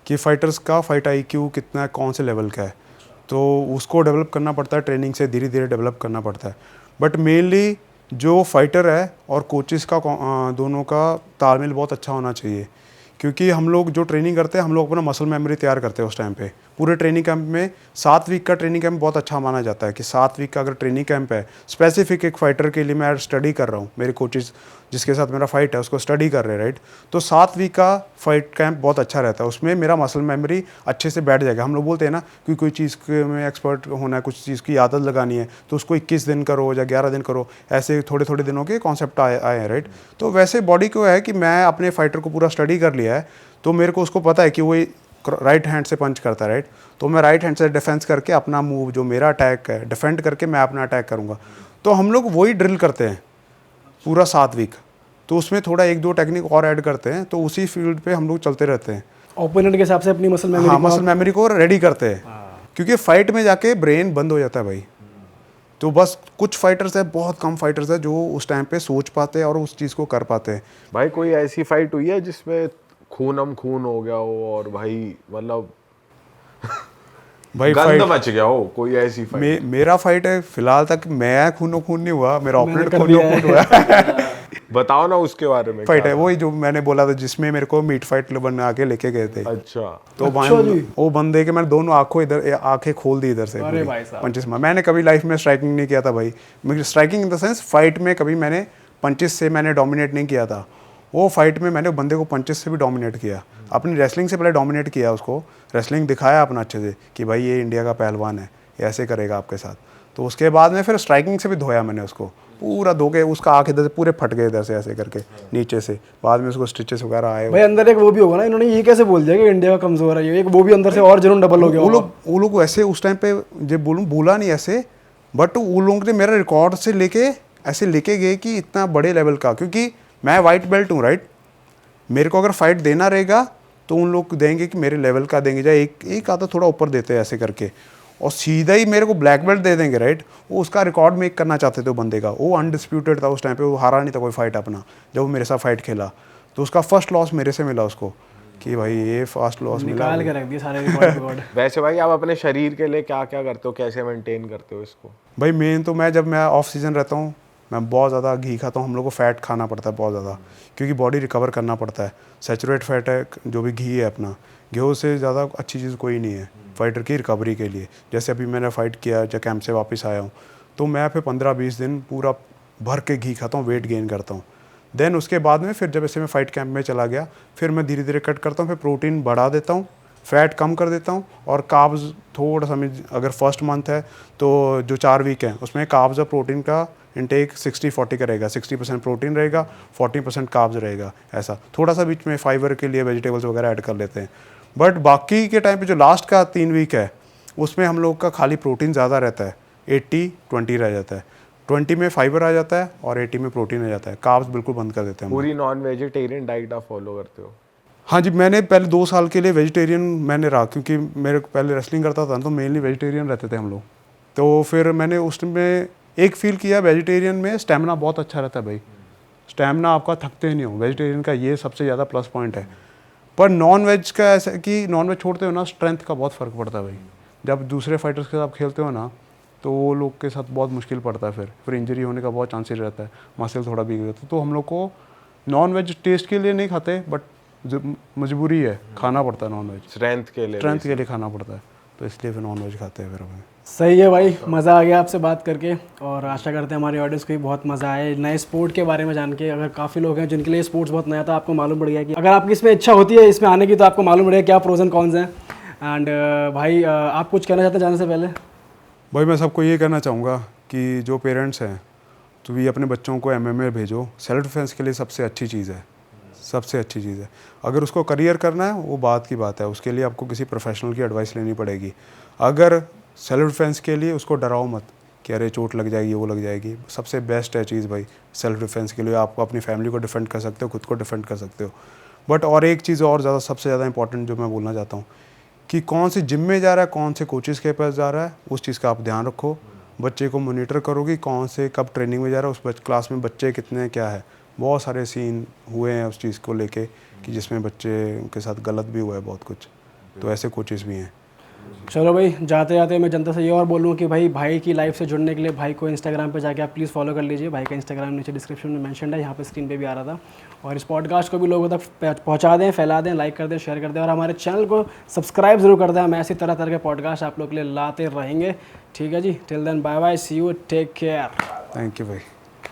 कि फाइटर्स का फाइट IQ कितना है, कौन से लेवल का है, तो उसको डेवलप करना पड़ता है, ट्रेनिंग से धीरे धीरे डेवलप करना पड़ता है। बट मेनली जो फाइटर है और कोचेस का दोनों का तालमेल बहुत अच्छा होना चाहिए, क्योंकि हम लोग जो ट्रेनिंग करते हैं, हम लोग अपना मसल मेमोरी तैयार करते हैं उस टाइम पे। पूरे ट्रेनिंग कैंप में 7 वीक का ट्रेनिंग कैंप बहुत अच्छा माना जाता है कि 7 वीक का अगर ट्रेनिंग कैंप है स्पेसिफिक एक फाइटर के लिए, मैं स्टडी कर रहा हूँ, मेरे कोचेस जिसके साथ मेरा फाइट है उसको स्टडी कर रहे हैं, राइट, तो 7 वीक का फाइट कैंप बहुत अच्छा रहता है, उसमें मेरा मसल मेमोरी अच्छे से बैठ जाएगा। हम लोग बोलते हैं ना कि कोई चीज़ में एक्सपर्ट होना है, कुछ चीज़ की आदत लगानी है, तो उसको 21 दिन करो या 11 दिन करो, ऐसे थोड़े थोड़े दिनों के कॉन्सेप्ट आए हैं, राइट। तो वैसे बॉडी को है कि मैं अपने फाइटर को पूरा स्टडी कर लिया है, तो मेरे को उसको पता है कि वो राइट हैंड से पंच करता है, राइट, तो मैं राइट हैंड से डिफेंस करके अपना मूव जो मेरा अटैक है डिफेंड करके मैं अपना अटैक करूँगा। तो हम लोग वही ड्रिल करते हैं पूरा 7 वीक, तो उसमें थोड़ा 1-2 टेक्निक और ऐड करते हैं, तो उसी फील्ड पे हम लोग चलते रहते हैं। ओपोनेंट के हिसाब से अपनी मसल मेमोरी, हाँ, मसल मेमोरी को रेडी करते हैं, क्योंकि फाइट में जाके ब्रेन बंद हो जाता है भाई। तो बस कुछ फाइटर्स है, बहुत कम फाइटर्स है जो उस टाइम पे सोच पाते हैं और उस चीज़ को कर पाते हैं। भाई कोई ऐसी फाइट हुई है जिसमें खूनम खून हो गया हो और भाई मतलब भाई गंद फाइट मच गया हो, कोई ऐसी फाइट? मेरा फाइट है फिलहाल तक मैं खून नहीं हुआ, मेरा ऑपोनेंट कर खून दिया है। हुआ है। बताओ ना उसके बारे में। फाइट क्या है वही जो मैंने बोला था, जिसमें मेरे को मीट फाइट बना के लेके गए थे। अच्छा, तो अच्छा भाई जी। वो बंदे के मैंने दोनों आंखें खोल दी इधर से। अरे भाई साहब। पंचेस में मैंने कभी लाइफ में स्ट्राइकिंग नहीं किया था भाई, मुझे striking in the sense fight में कभी मैंने पंचेस से मैंने डोमिनेट नहीं किया था। वो फाइट में मैंने बंदे को पंचेस से भी डोमिनेट किया, अपनी रेसलिंग से पहले डोमिनेट किया उसको, रेसलिंग दिखाया अपना अच्छे से कि भाई ये इंडिया का पहलवान है, ये ऐसे करेगा आपके साथ। तो उसके बाद में फिर स्ट्राइकिंग से भी धोया मैंने उसको, पूरा धो के उसका आँख इधर से पूरे फट गए इधर से ऐसे करके नीचे से, बाद में उसको स्टिचेस वगैरह आए। भाई अंदर एक वो भी होगा ना, इन्होंने ये कैसे बोल दिया कि इंडिया का कमजोर है ये, एक वो भी अंदर से और जुनून डबल हो गया वो लोग ऐसे उस टाइम पे जब बोला नहीं ऐसे, बट वो लोगों ने मेरा रिकॉर्ड से लेके ऐसे लेके गए कि इतना बड़े लेवल का, क्योंकि मैं वाइट बेल्ट हूँ, राइट, मेरे को अगर फाइट देना रहेगा तो उन लोग देंगे कि मेरे लेवल का देंगे, या एक आधा थोड़ा ऊपर देते हैं ऐसे करके, और सीधा ही मेरे को ब्लैक बेल्ट दे देंगे, राइट। वो उसका रिकॉर्ड मेक करना चाहते थे वो बंदे का, वो अनडिस्प्यूटेड था उस टाइम पे, वो हारा नहीं था कोई फाइट अपना। जब वो मेरे साथ फाइट खेला तो उसका फर्स्ट लॉस मेरे से मिला उसको, कि भाई ये फर्स्ट लॉस मिला। निकाल के रख दिए सारे रिकॉर्ड। वैसे भाई आप अपने शरीर के लिए क्या क्या करते हो, कैसे मेंटेन करते हो इसको? भाई मेन तो जब मैं ऑफ सीजन रहता हूँ, मैं बहुत ज़्यादा घी खाता हूँ, हम लोग को फैट खाना पड़ता है बहुत ज़्यादा, क्योंकि बॉडी रिकवर करना पड़ता है। सैचुरेट फैट है जो भी घी है अपना, गेहूँ से ज़्यादा अच्छी चीज़ कोई नहीं है फाइटर की रिकवरी के लिए। जैसे अभी मैंने फ़ाइट किया, जब कैंप से वापस आया हूँ, तो मैं फिर 15-20 दिन पूरा भर के घी खाता हूँ, वेट गेन करता हूँ। देन उसके बाद में फिर जब ऐसे मैं फ़ाइट कैंप में चला गया, फिर मैं धीरे धीरे कट करता हूँ, फिर प्रोटीन बढ़ा देता हूँ, फैट कम कर देता हूँ, और कार्ब्स थोड़ा सा, अगर फर्स्ट मंथ है तो जो 4 वीक है उसमें कार्ब्स और प्रोटीन का इनटेक 60-40 का रहेगा, 60% प्रोटीन रहेगा, 40% कार्ब्स रहेगा, ऐसा थोड़ा सा बीच में फाइबर के लिए वेजिटेबल्स वगैरह ऐड कर लेते हैं। बट बाकी के टाइम पे जो लास्ट का 3 वीक है उसमें हम लोग का खाली प्रोटीन ज़्यादा रहता है, 80-20 रह जाता है, 20 में फाइबर आ जाता है और 80 में प्रोटीन आ जाता है। कार्ब्स बिल्कुल बंद कर देते हैं। पूरी नॉन वेजिटेरियन डाइट आप फॉलो करते हो? हाँ जी, मैंने पहले 2 साल के लिए वेजिटेरियन मैंने रहा, क्योंकि मेरे पहले रेसलिंग करता था तो मेनली वेजिटेरियन रहते थे हम लोग। तो फिर मैंने उसमें एक फील किया, वेजिटेरियन में स्टेमिना बहुत अच्छा रहता है भाई, स्टेमिना आपका थकते ही नहीं हो, वेजिटेरियन का ये सबसे ज़्यादा प्लस पॉइंट है। पर नॉन वेज का ऐसा कि नॉन वेज छोड़ते हो ना, स्ट्रेंथ का बहुत फ़र्क पड़ता है भाई। जब दूसरे फाइटर्स के साथ खेलते हो ना, तो वो लोग के साथ बहुत मुश्किल पड़ता है, फिर इंजरी होने का बहुत चांसेस रहता है, मसल थोड़ा बिगड़ जाता है। तो हम लोग को नॉन वेज टेस्ट के लिए नहीं खाते, बट मजबूरी है, खाना पड़ता है नॉन वेज, स्ट्रेंथ के लिए खाना पड़ता है, तो इसलिए फिर नॉन वेज खाते हैं फिर हमें। सही है भाई, मज़ा आ गया आपसे बात करके, और आशा करते हैं हमारी ऑडियंस को भी बहुत मज़ा आए नए स्पोर्ट के बारे में जान के। अगर काफ़ी लोग हैं जिनके लिए स्पोर्ट्स बहुत नया था, आपको मालूम पड़ गया कि अगर आपकी इसमें इच्छा होती है इसमें आने की, तो आपको मालूम पड़ेगा क्या प्रोज एंड कॉन्स हैं। एंड भाई आप कुछ कहना चाहते हैं जाने से पहले? भाई मैं सबको ये कहना चाहूँगा कि जो पेरेंट्स हैं तो भी अपने बच्चों को MMA भेजो, सेल्फ डिफेंस के लिए सबसे अच्छी चीज़ है, सबसे अच्छी चीज़ है। अगर उसको करियर करना है वो बात की बात है, उसके लिए आपको किसी प्रोफेशनल की एडवाइस लेनी पड़ेगी। अगर सेल्फ डिफेंस के लिए उसको डराओ मत कि अरे चोट लग जाएगी, वो लग जाएगी। सबसे बेस्ट है चीज़ भाई सेल्फ डिफेंस के लिए, आपको अपनी फैमिली को डिफेंड कर सकते हो, खुद को डिफेंड कर सकते हो। बट और एक चीज़ और ज़्यादा सबसे ज़्यादा इंपॉर्टेंट जो मैं बोलना चाहता हूँ कि कौन सी जिम में जा रहा है, कौन से कोचेज़ के पास जा रहा है, उस चीज़ का आप ध्यान रखो। बच्चे को मोनिटर करो कि कौन से कब ट्रेनिंग में जा रहा है, उस क्लास में बच्चे कितने हैं, क्या है। बहुत सारे सीन हुए हैं उस चीज़ को लेके कि जिसमें बच्चे के साथ गलत भी हुआ है बहुत कुछ, तो ऐसे कोचेज़ भी हैं। चलो भाई, जाते जाते मैं जनता से ये और बोलूँ कि भाई की लाइफ से जुड़ने के लिए भाई को इंस्टाग्राम पे जाके आप प्लीज़ फॉलो कर लीजिए। भाई का इंस्टाग्राम नीचे डिस्क्रिप्शन में मेंशन है, यहाँ पे स्क्रीन पे भी आ रहा था। और इस पॉडकास्ट को भी लोगों तक पहुँचा दें, फैला दें, लाइक कर दें, शेयर कर दें, और हमारे चैनल को सब्सक्राइब ज़रूर कर दें। हम ऐसी तरह तरह के पॉडकास्ट आप लोग के लिए लाते रहेंगे। ठीक है जी, till then bye bye, see you, take care. Thank you भाई।